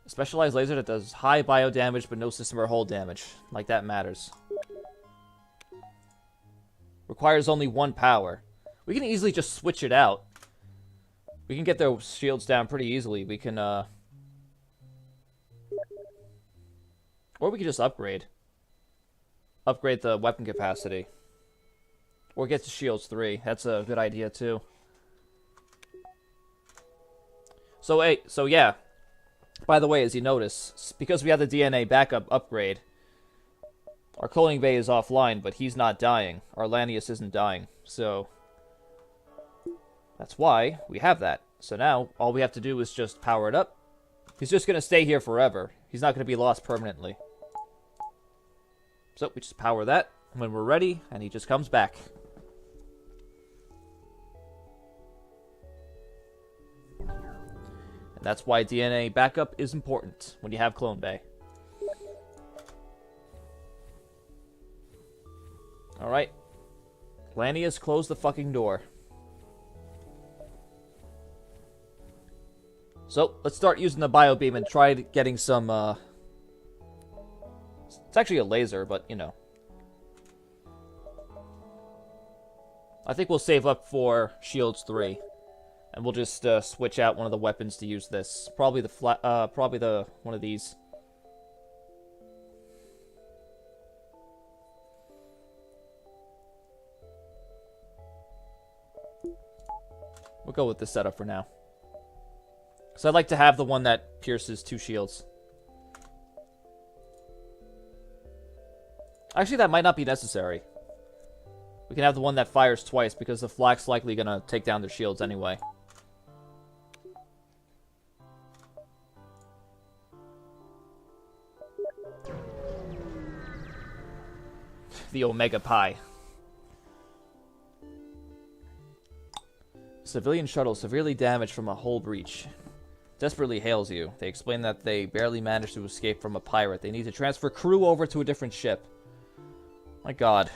A specialized laser that does high bio damage but no system or hull damage. Like that matters. Requires only 1 power. We can easily just switch it out. We can get their shields down pretty easily. We can, or we can just upgrade. Upgrade the weapon capacity. Or get to shields 3. That's a good idea, too. So, hey, so yeah. By the way, as you notice, because we have the DNA backup upgrade, our cloning bay is offline, but he's not dying. Our Lanius isn't dying. So, that's why we have that. So now, all we have to do is just power it up. He's just going to stay here forever. He's not going to be lost permanently. So, we just power that when we're ready, and he just comes back. And that's why DNA backup is important when you have Clone Bay. Alright. Lanius, close the fucking door. So, let's start using the biobeam and try getting some, It's actually a laser, but, you know. I think we'll save up for Shields 3. And we'll just switch out one of the weapons to use this. Probably the one of these. We'll go with this setup for now. Because I'd like to have the one that pierces 2 shields. Actually, that might not be necessary. We can have the one that fires twice because the flak's likely going to take down their shields anyway. the Omega Pi. Civilian shuttle severely damaged from a hull breach. Desperately hails you. They explain that they barely managed to escape from a pirate. They need to transfer crew over to a different ship. My god.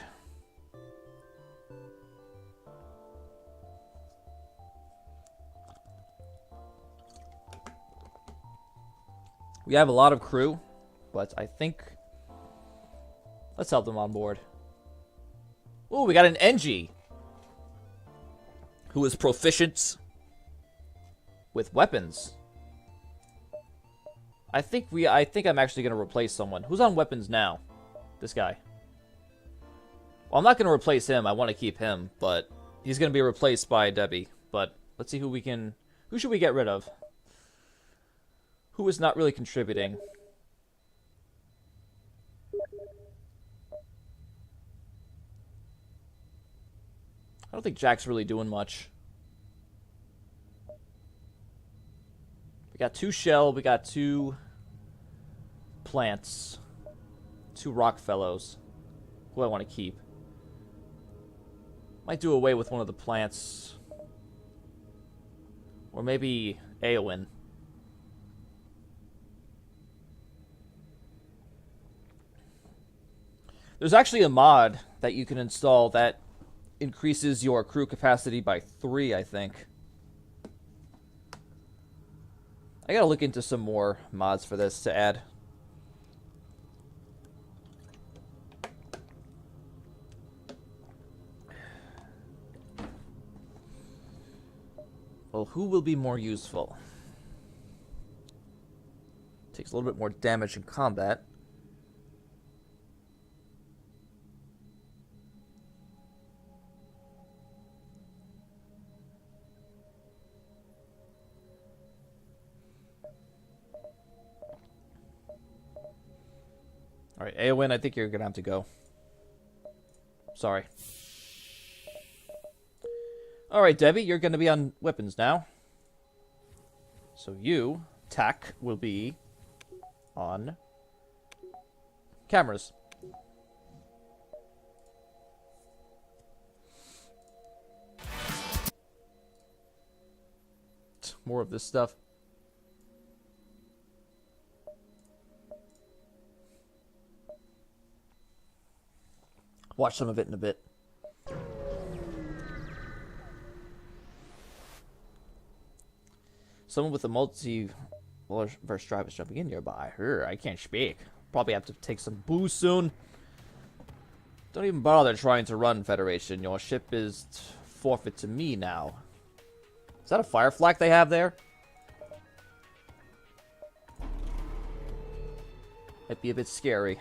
We have a lot of crew, but I think... Let's help them on board. Ooh, we got an NG. Who is proficient with weapons. I think I'm actually going to replace someone. Who's on weapons now? This guy. Well, I'm not going to replace him. I want to keep him, but he's going to be replaced by Debbie. But let's see who we can... Who should we get rid of? Who is not really contributing? I don't think Jack's really doing much. We got 2 shell, we got 2 plants, 2 rock fellows. Who I want to keep? Might do away with one of the plants. Or maybe Eowyn. There's actually a mod that you can install that increases your crew capacity by 3, I think. I gotta look into some more mods for this to add. Well, who will be more useful? Takes a little bit more damage in combat. Alright, Eowyn, I think you're gonna have to go. Sorry. Alright, Debbie, you're gonna be on weapons now. So you, Tack, will be on cameras. More of this stuff. Watch some of it in a bit. Someone with a multiverse drive is jumping in nearby. I can't speak. Probably have to take some booze soon. Don't even bother trying to run, Federation. Your ship is forfeit to me now. Is that a fire flak they have there? Might be a bit scary.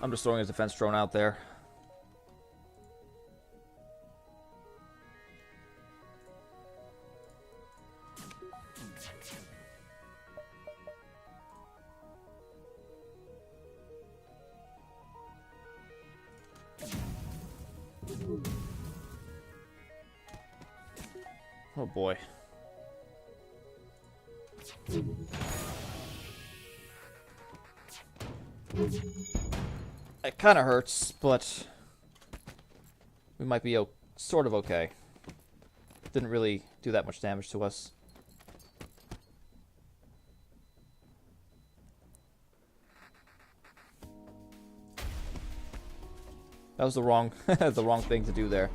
I'm just throwing his defense drone out there. Oh boy. It kind of hurts, but we might be sort of okay. Didn't really do that much damage to us. That was the wrong the wrong thing to do there.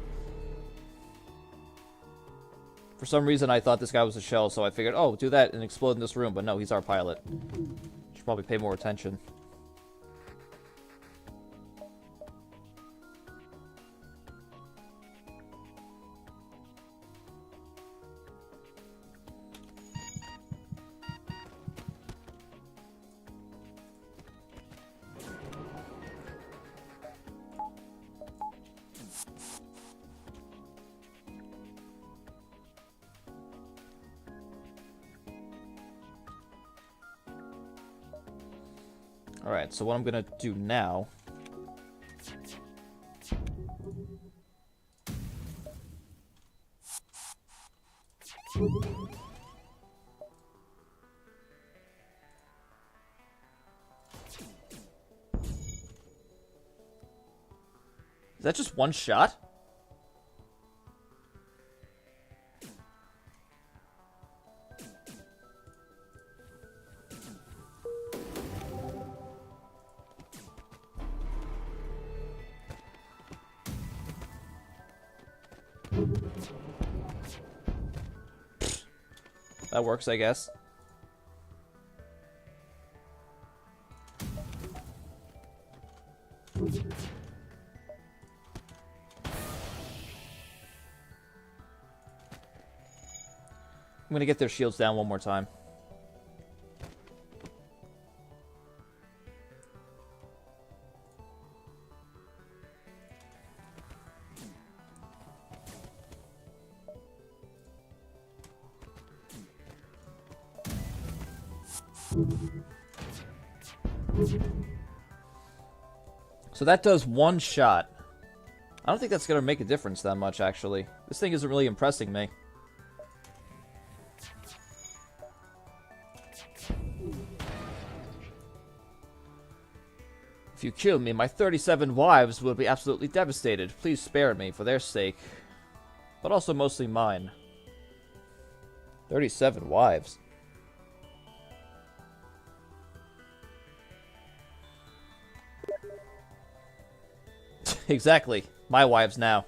For some reason, I thought this guy was a shell, so I figured, oh, do that and explode in this room. But no, he's our pilot. Should probably pay more attention. Alright, so what I'm gonna do now... Is that just one shot? That works, I guess. I'm gonna get their shields down one more time. So that does one shot. I don't think that's gonna make a difference that much, actually. This thing isn't really impressing me. If you kill me, my 37 wives will be absolutely devastated. Please spare me for their sake. But also mostly mine. 37 wives. Exactly. My wives now.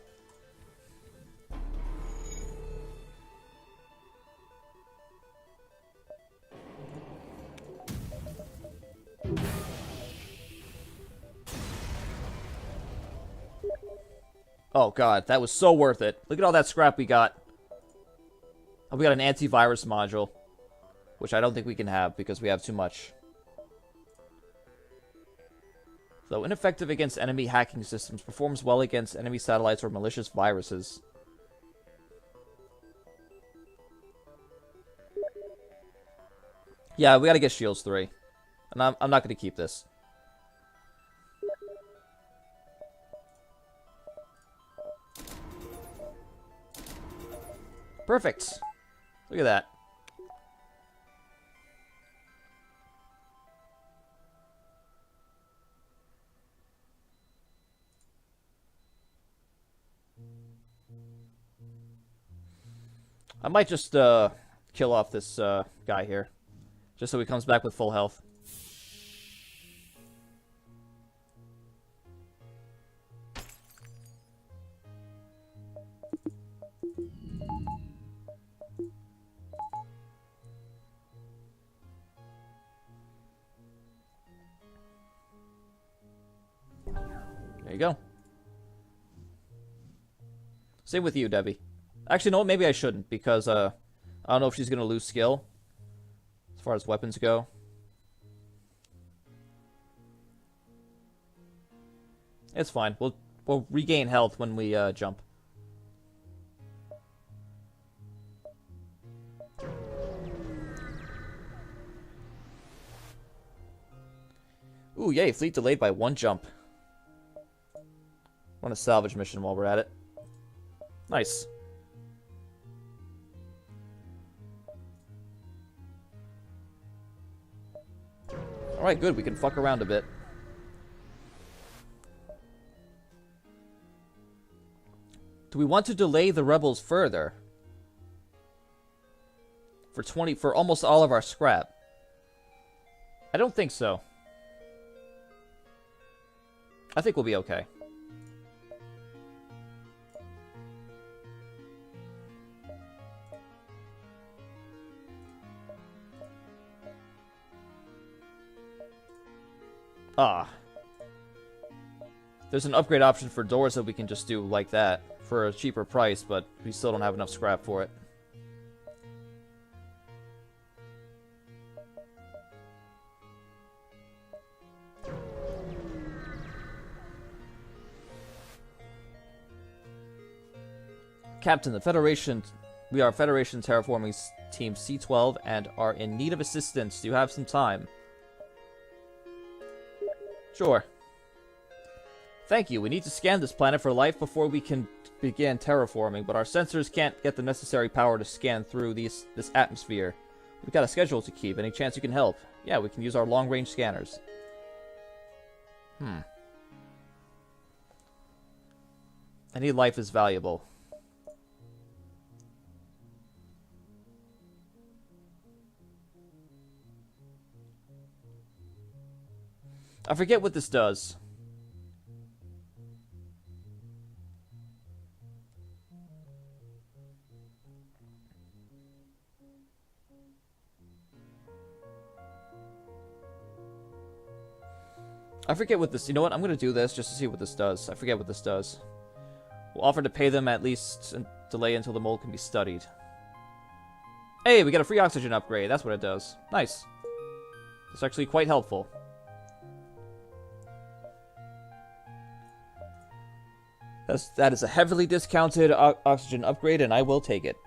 Oh god, that was so worth it. Look at all that scrap we got. Oh, we got an antivirus module. Which I don't think we can have because we have too much. Though ineffective against enemy hacking systems, performs well against enemy satellites or malicious viruses. Yeah, we gotta get Shields 3. And I'm not gonna keep this. Perfect. Look at that. I might just kill off this guy here. Just so he comes back with full health. There you go. Same with you, Debbie. Actually, no, maybe I shouldn't, because I don't know if she's going to lose skill as far as weapons go. It's fine. We'll regain health when we jump. Ooh, yay, fleet delayed by 1 jump. Run a salvage mission while we're at it. Nice. Alright, good. We can fuck around a bit. Do we want to delay the rebels further? For almost all of our scrap? I don't think so. I think we'll be okay. Ah. There's an upgrade option for doors that we can just do like that for a cheaper price, but we still don't have enough scrap for it. Captain, we are Federation Terraforming Team C12 and are in need of assistance. Do you have some time? Sure. Thank you. We need to scan this planet for life before we can begin terraforming, but our sensors can't get the necessary power to scan through this atmosphere. We've got a schedule to keep. Any chance you can help? Yeah, we can use our long-range scanners. Any life is valuable. I forget what this does. I forget what this... You know what? I'm going to do this just to see what this does. I forget what this does. We'll offer to pay them at least and delay until the mold can be studied. Hey, we got a free oxygen upgrade. That's what it does. Nice. It's actually quite helpful. That is a heavily discounted oxygen upgrade, and I will take it.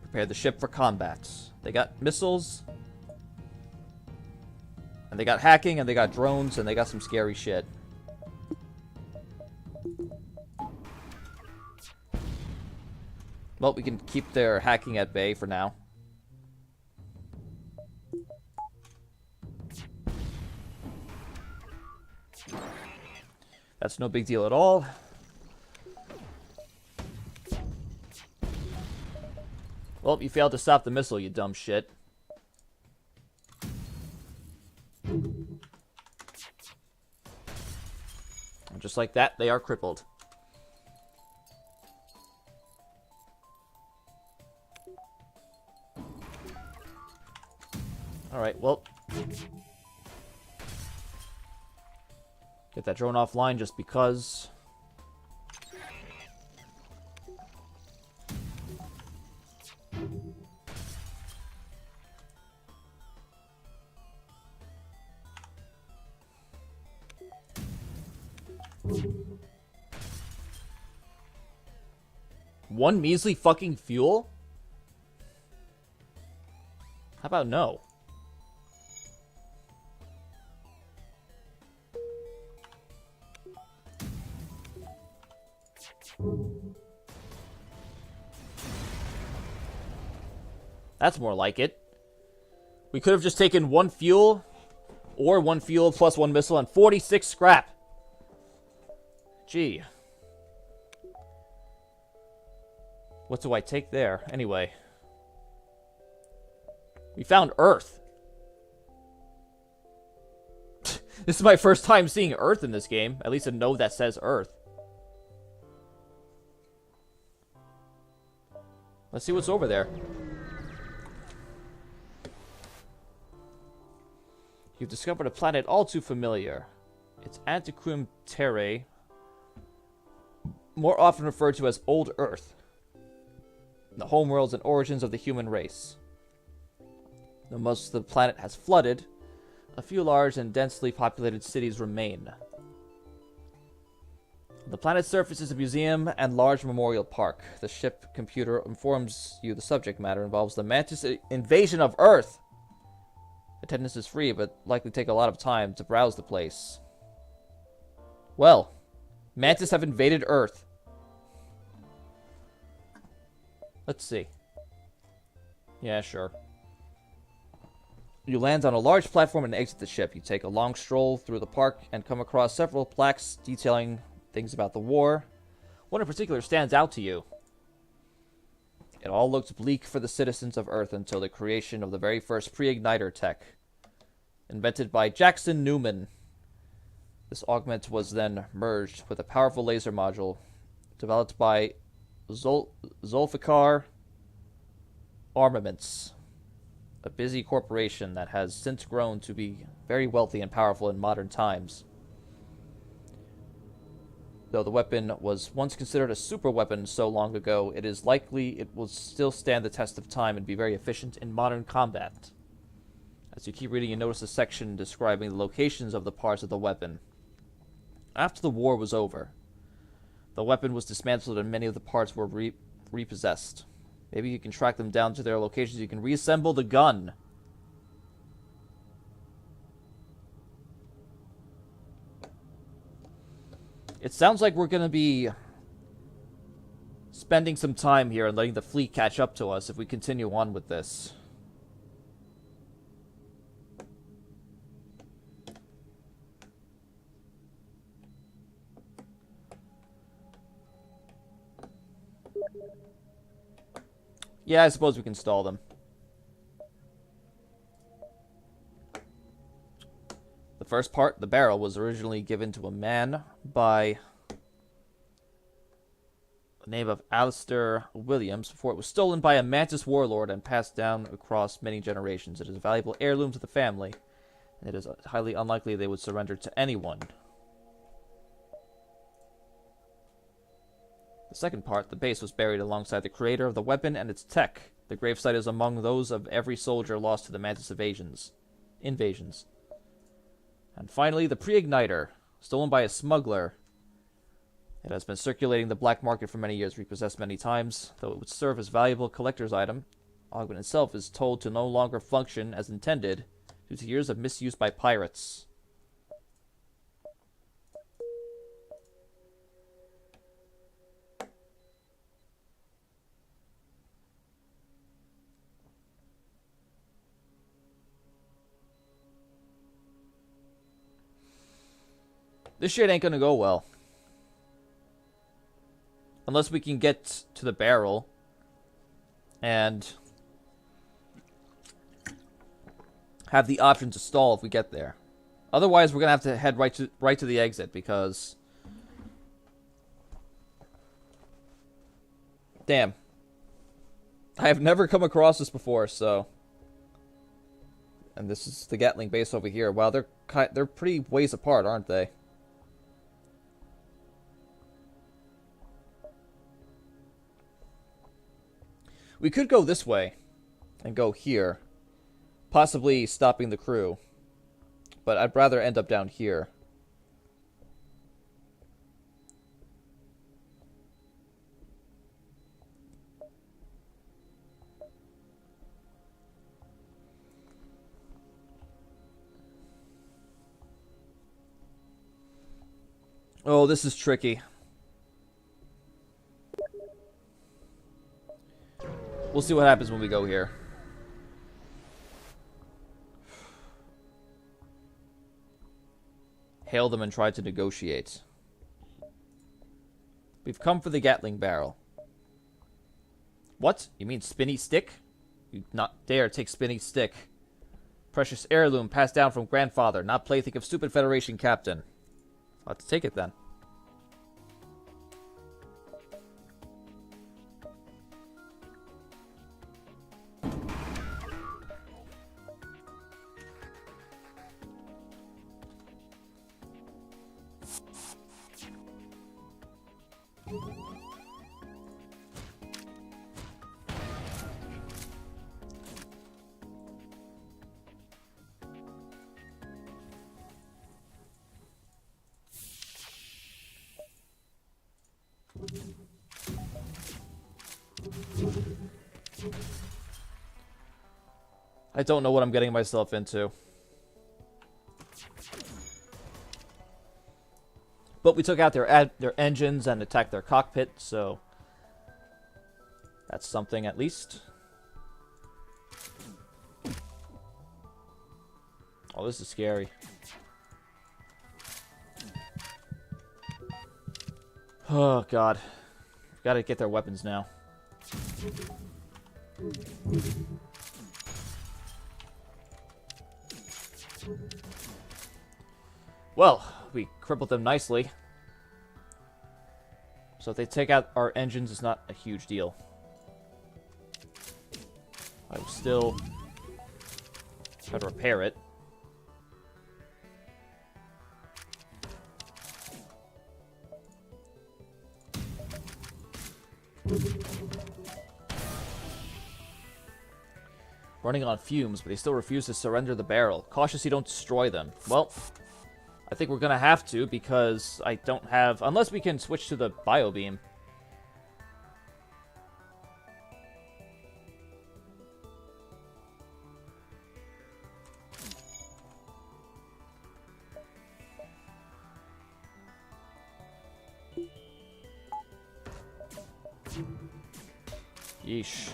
Prepare the ship for combat. They got missiles, and they got hacking, and they got drones, and they got some scary shit. Well, we can keep their hacking at bay for now. That's no big deal at all. Well, you failed to stop the missile, you dumb shit. And just like that, they are crippled. Alright, well. Get that drone offline just because. One measly fucking fuel? How about no? That's more like it. We could have just taken one fuel, or one fuel plus one missile, and 46 scrap. Gee. What do I take there? Anyway. We found Earth. This is my first time seeing Earth in this game. At least a node that says Earth. Let's see what's over there. You've discovered a planet all too familiar. It's Antiquum Terrae, more often referred to as Old Earth, the homeworlds and origins of the human race. Though most of the planet has flooded, a few large and densely populated cities remain. The planet's surface is a museum and large memorial park. The ship computer informs you the subject matter involves the Mantis invasion of Earth. Attendance is free, but likely take a lot of time to browse the place. Well, Mantis have invaded Earth. Let's see. Yeah, sure. You land on a large platform and exit the ship. You take a long stroll through the park and come across several plaques detailing things about the war. One in particular stands out to you. It all looked bleak for the citizens of Earth until the creation of the very first pre-igniter tech. Invented by Jackson Newman. This augment was then merged with a powerful laser module developed by Zulfikar Armaments, a busy corporation that has since grown to be very wealthy and powerful in modern times. Though the weapon was once considered a super weapon so long ago, it is likely it will still stand the test of time and be very efficient in modern combat. As you keep reading, you notice a section describing the locations of the parts of the weapon. After the war was over, The weapon was dismantled and many of the parts were repossessed. Maybe you can track them down to their locations. You can reassemble the gun. It sounds like we're going to be spending some time here and letting the fleet catch up to us if we continue on with this. Yeah, I suppose we can stall them. The first part, the barrel, was originally given to a man by the name of Alistair Williams before it was stolen by a Mantis warlord and passed down across many generations. It is a valuable heirloom to the family, and it is highly unlikely they would surrender to anyone. The second part, the base, was buried alongside the creator of the weapon and its tech. The gravesite is among those of every soldier lost to the Mantis invasions. And finally, the pre-igniter, stolen by a smuggler. It has been circulating the black market for many years, repossessed many times. Though it would serve as a valuable collector's item, Ogwen itself is told to no longer function as intended due to years of misuse by pirates. This shit ain't gonna go well. Unless we can get to the barrel and have the option to stall if we get there. Otherwise, we're gonna have to head right to the exit because... Damn. I have never come across this before, so... And this is the Gatling base over here. Wow, they're pretty ways apart, aren't they? We could go this way and go here, possibly stopping the crew, but I'd rather end up down here. Oh, this is tricky. We'll see what happens when we go here. Hail them and try to negotiate. We've come for the Gatling barrel. What? You mean spinny stick? You not dare take spinny stick. Precious heirloom passed down from grandfather, not plaything of stupid Federation captain. I'll have to take it then. I don't know what I'm getting myself into. But we took out their engines and attacked their cockpit, so that's something at least. Oh, this is scary. Oh, God. We've got to get their weapons now. Well, we crippled them nicely. So if they take out our engines, it's not a huge deal. I will still try to repair it. Running on fumes, but they still refuse to surrender the barrel. Cautious you don't destroy them. Well, I think we're gonna have to, because I don't have... Unless we can switch to the bio beam. Yeesh.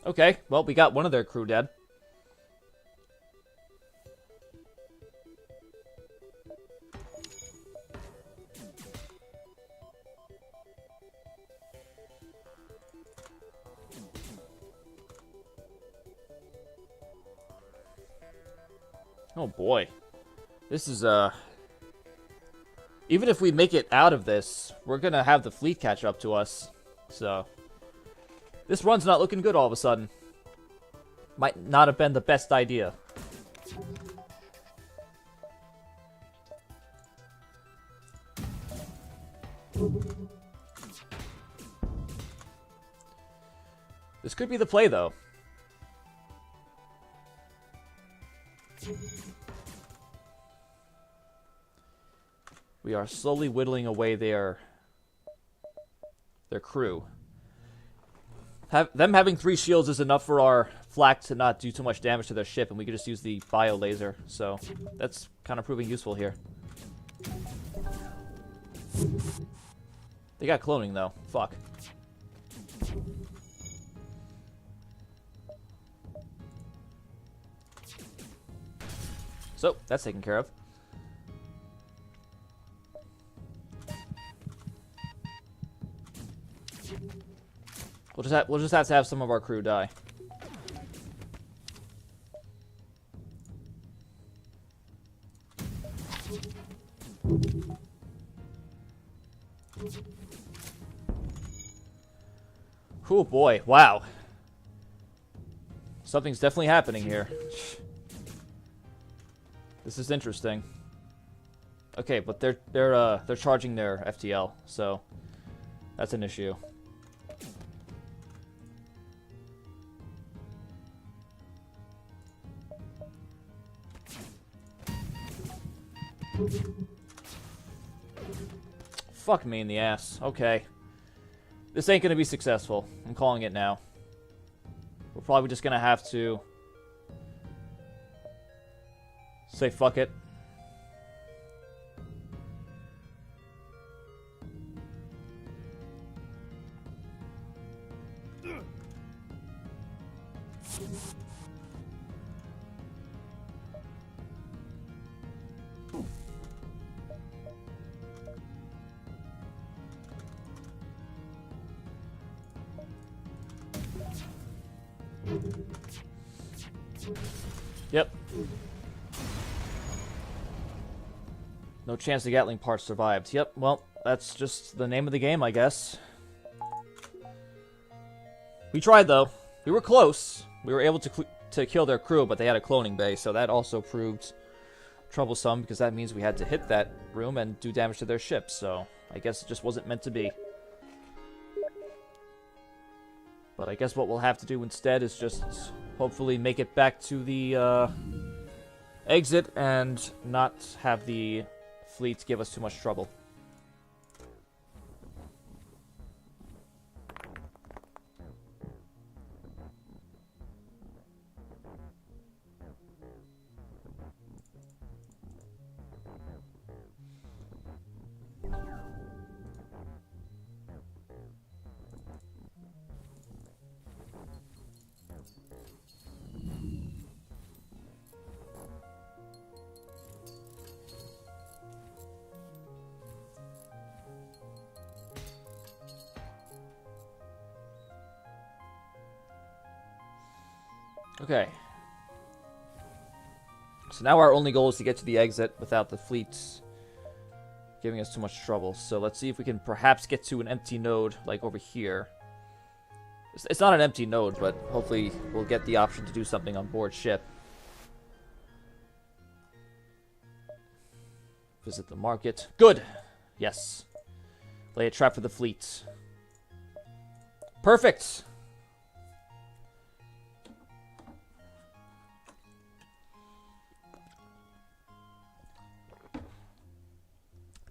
Okay, well, we got one of their crew dead. Oh boy. This is, even if we make it out of this, we're gonna have the fleet catch up to us. So, this run's not looking good all of a sudden. Might not have been the best idea. This could be the play, though. We are slowly whittling away their crew. Them having 3 shields is enough for our flak to not do too much damage to their ship, and we can just use the bio laser. So that's kind of proving useful here. They got cloning though. Fuck. So that's taken care of. We'll just have to have some of our crew die. Oh boy, wow. Something's definitely happening here. This is interesting. Okay, but they're charging their FTL, so that's an issue. Fuck me in the ass. Okay. This ain't gonna be successful. I'm calling it now. We're probably just gonna have to say fuck it. Yep. No chance the Gatling parts survived. Yep, well, that's just the name of the game, I guess. We tried, though. We were close. We were able to kill their crew, but they had a cloning bay, so that also proved troublesome, because that means we had to hit that room and do damage to their ship, so I guess it just wasn't meant to be. But I guess what we'll have to do instead is just hopefully make it back to the exit and not have the fleet give us too much trouble. Okay. So now our only goal is to get to the exit without the fleet giving us too much trouble. So let's see if we can perhaps get to an empty node, like over here. It's not an empty node, but hopefully we'll get the option to do something on board ship. Visit the market. Good! Yes. Lay a trap for the fleet. Perfect.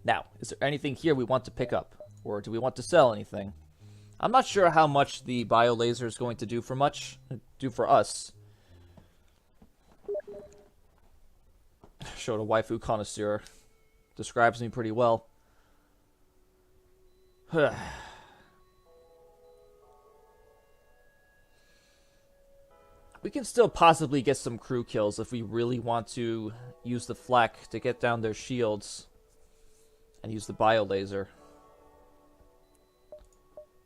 Now, is there anything here we want to pick up? Or do we want to sell anything? I'm not sure how much the biolaser is going to do for us. Showed a waifu connoisseur. Describes me pretty well. We can still possibly get some crew kills if we really want to use the flak to get down their shields. And use the biolaser.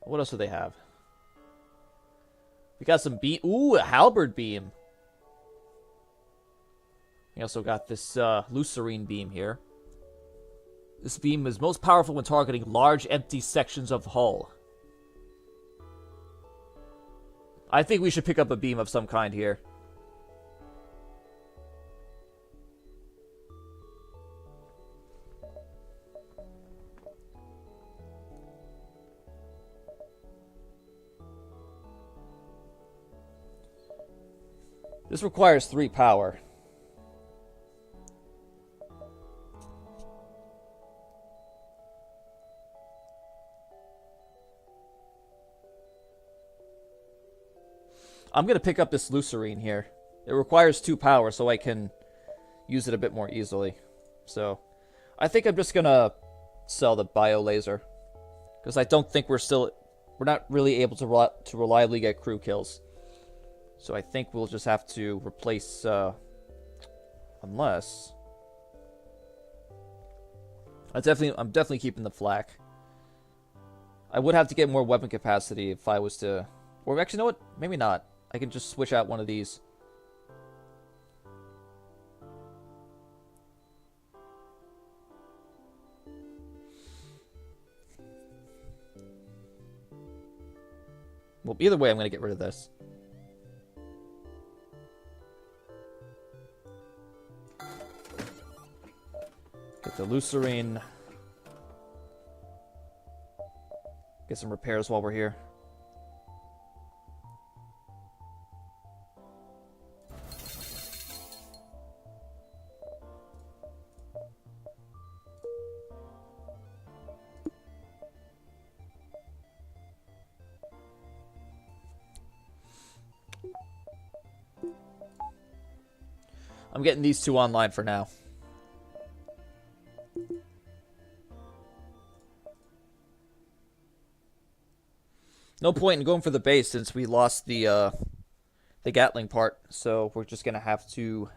What else do they have? We got some beam. Ooh, a halberd beam. We also got this Lucerine beam here. This beam is most powerful when targeting large empty sections of hull. I think we should pick up a beam of some kind here. This requires 3 power. I'm going to pick up this Lucerine here. It requires 2 power, so I can use it a bit more easily. So, I think I'm just going to sell the biolaser. Because I don't think we're not really able to reliably get crew kills. So I think we'll just have to replace, unless... I'm definitely keeping the flak. I would have to get more weapon capacity if I was to... Or actually, you know what? Maybe not. I can just switch out one of these. Well, either way, I'm going to get rid of this. Get the Lucerine. Get some repairs while we're here. I'm getting these 2 online for now. No point in going for the base since we lost the Gatling part, so we're just gonna have to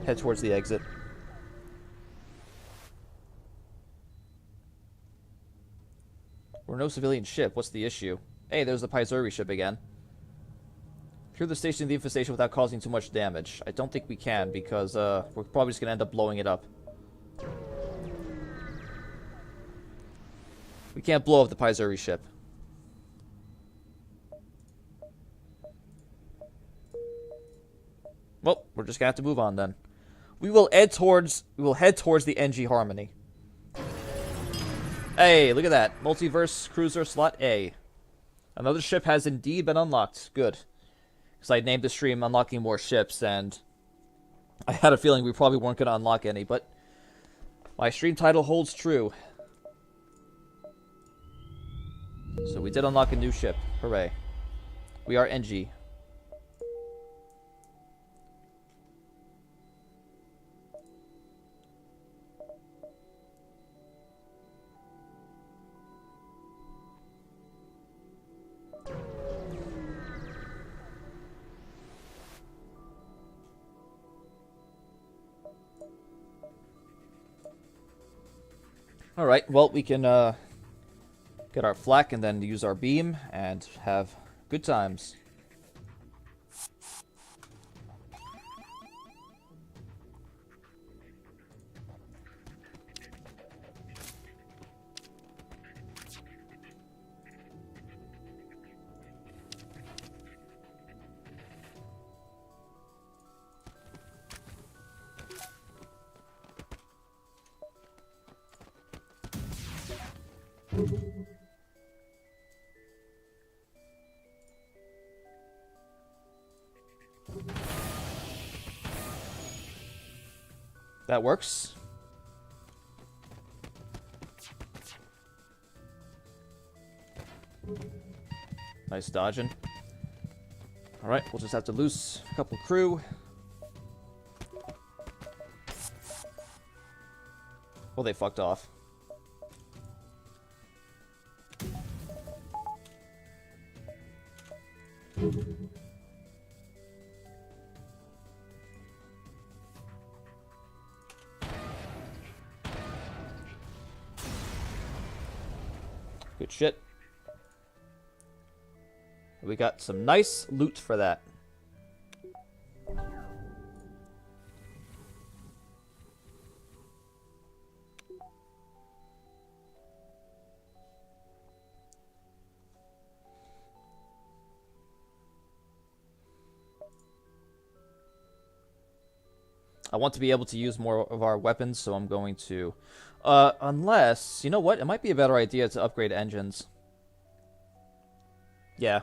head towards the exit. We're no civilian ship. What's the issue? Hey, there's the Paizuri ship again. Clear the station of the infestation without causing too much damage. I don't think we can because we're probably just gonna end up blowing it up. We can't blow up the Paizuri ship. Well, we're just gonna have to move on then. We will head towards the NG Harmony. Hey, look at that. Multiverse Cruiser Slot A. Another ship has indeed been unlocked. Good. Because I named the stream Unlocking More Ships, and I had a feeling we probably weren't going to unlock any, but my stream title holds true. So we did unlock a new ship. Hooray. We are NG. Alright, well, we can get our flak and then use our beam and have good times. That works. Nice dodging. Alright, we'll just have to loose a couple crew. Well, they fucked off. Good shit. We got some nice loot for that. I want to be able to use more of our weapons, so I'm going to... unless... You know what? It might be a better idea to upgrade engines. Yeah.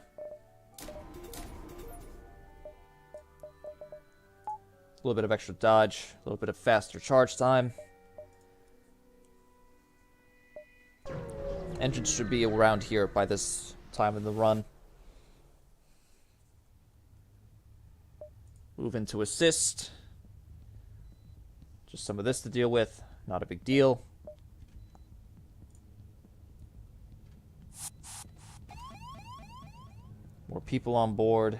A little bit of extra dodge. A little bit of faster charge time. Engines should be around here by this time in the run. Move into assist. Just some of this to deal with. Not a big deal. More people on board.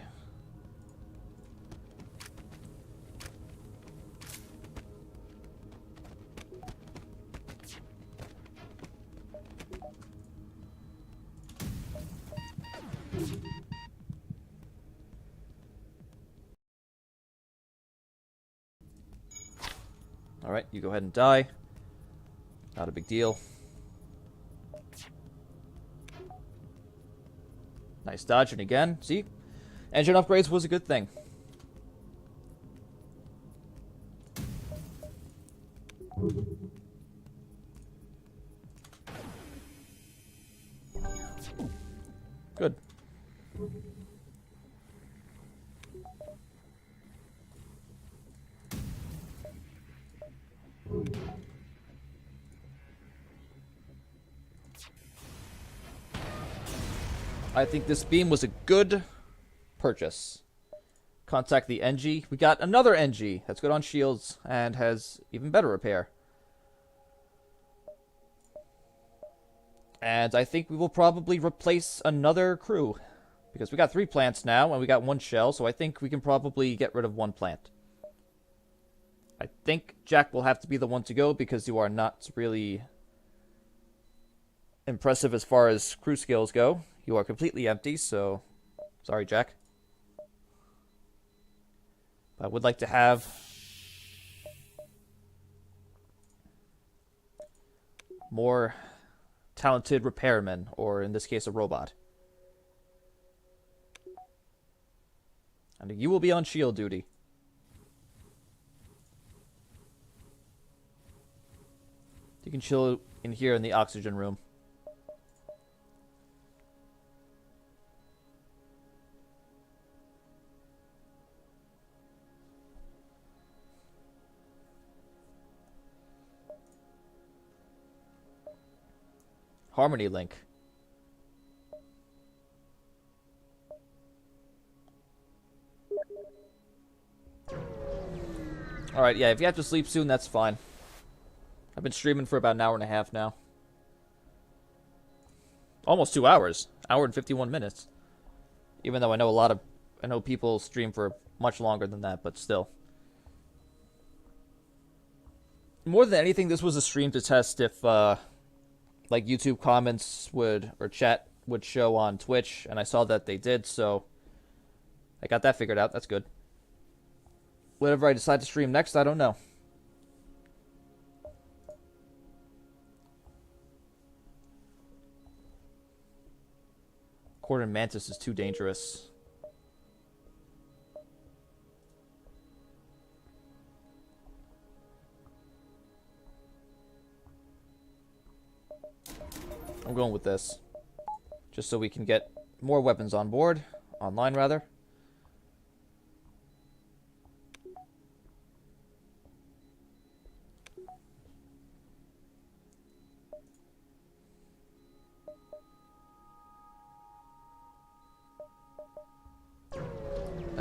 Alright, you go ahead and die. Not a big deal. Nice dodging again. See? Engine upgrades was a good thing. Good. I think this beam was a good purchase. Contact the NG. We got another NG that's good on shields and has even better repair. And I think we will probably replace another crew. Because we got 3 plants now and we got 1 shell, so I think we can probably get rid of 1 plant. I think Jack will have to be the one to go because you are not really impressive as far as crew skills go. You are completely empty, so sorry, Jack. I would like to have more talented repairmen, or in this case, a robot. And you will be on shield duty. You can chill in here in the oxygen room. Harmony link. Alright, yeah, if you have to sleep soon, that's fine. I've been streaming for about an hour and a half now. Almost 2 hours. Hour and 51 minutes. Even though I know people stream for much longer than that, but still. More than anything, this was a stream to test if, like, YouTube comments would, or chat would show on Twitch, and I saw that they did, so I got that figured out. That's good. Whatever I decide to stream next, I don't know. Cordon Mantis is too dangerous. I'm going with this. Just so we can get more weapons on board. Online, rather.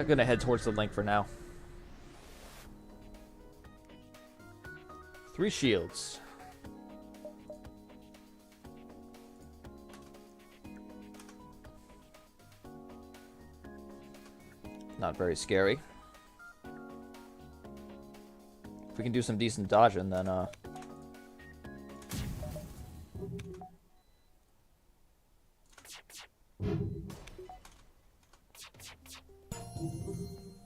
I'm gonna head towards the link for now. 3 shields. Not very scary. If we can do some decent dodging, then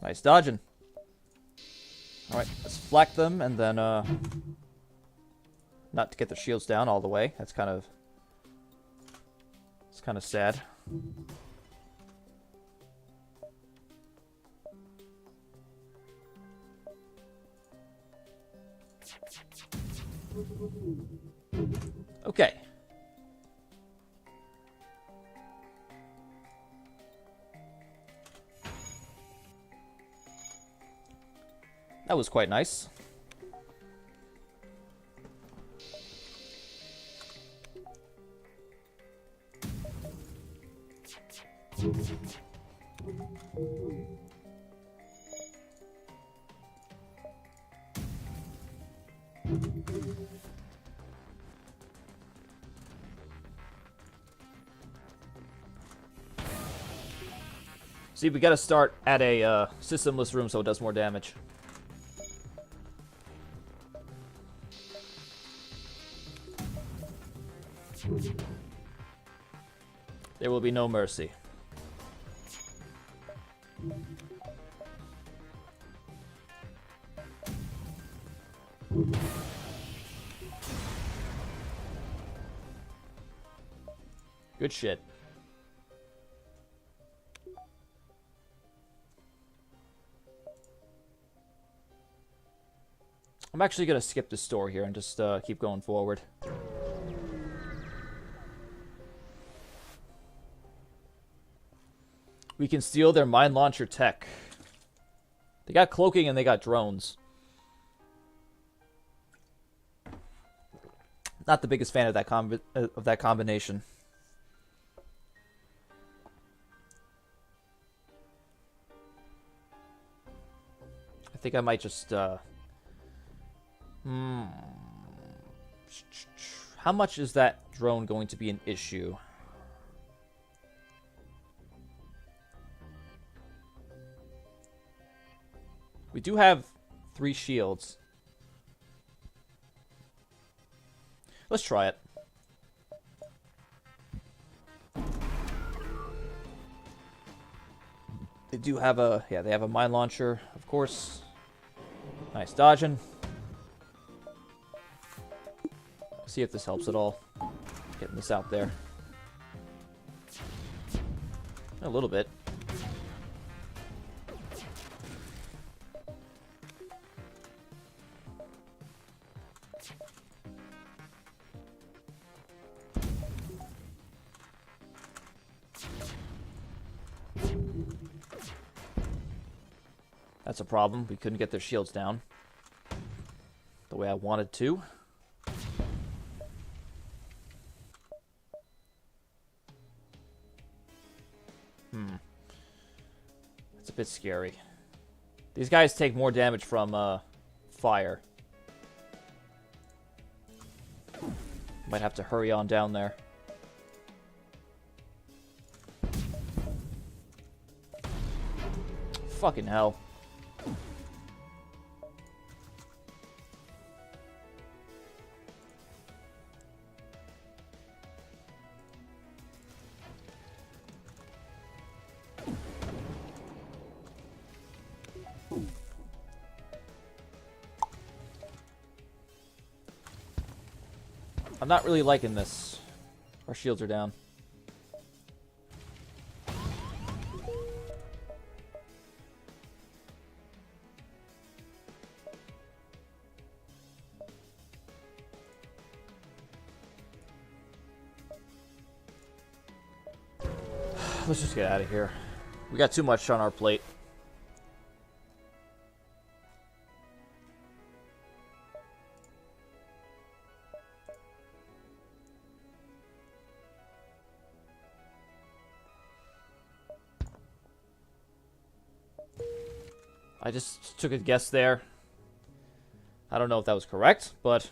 nice dodging. Alright, let's flak them and then not to get the shields down all the way. It's kind of sad. Okay. That was quite nice. See, we gotta start at a systemless room so it does more damage. There will be no mercy. Good shit. I'm actually going to skip the store here and just keep going forward. We can steal their mine launcher tech. They got cloaking and they got drones. Not the biggest fan of that combination. I think I might just how much is that drone going to be an issue? We do have 3 shields. Let's try it. They do have a, yeah, they have a mine launcher, of course. Nice dodging. See if this helps at all. Getting this out there. A little bit. That's a problem. We couldn't get their shields down the way I wanted to. It's a bit scary. These guys take more damage from fire. Might have to hurry on down there. Fucking hell. I'm not really liking this. Our shields are down. Let's just get out of here. We got too much on our plate. I just took a guess there. I don't know if that was correct, but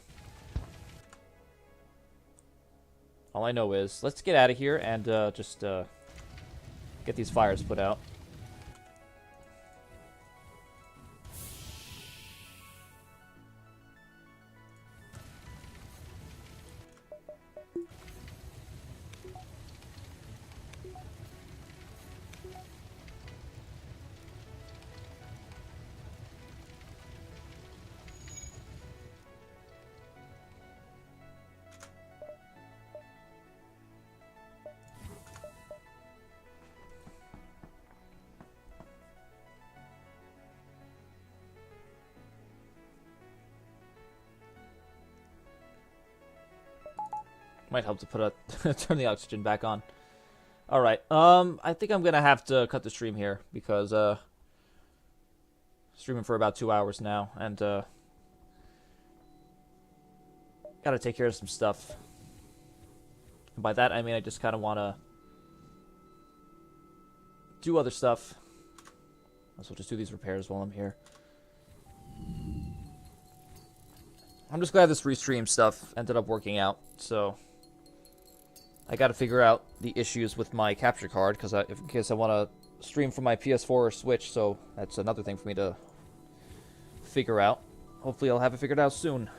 all I know is let's get out of here and just get these fires put out. Might help to put a turn the oxygen back on. All right. I think I'm gonna have to cut the stream here because streaming for about 2 hours now, and gotta take care of some stuff. And by that I mean I just kind of want to do other stuff. So just do these repairs while I'm here. I'm just glad this restream stuff ended up working out. So I got to figure out the issues with my capture card, because in case I want to stream from my PS4 or Switch, so that's another thing for me to figure out. Hopefully I'll have it figured out soon.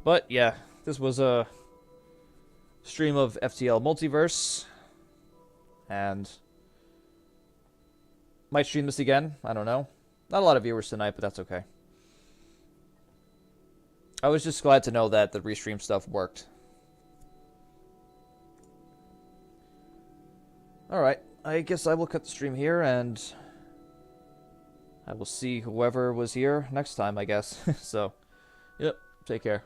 But yeah, this was a stream of FTL Multiverse, and might stream this again, I don't know. Not a lot of viewers tonight, but that's okay. I was just glad to know that the restream stuff worked. Alright, I guess I will cut the stream here, and I will see whoever was here next time, I guess. So, yep, take care.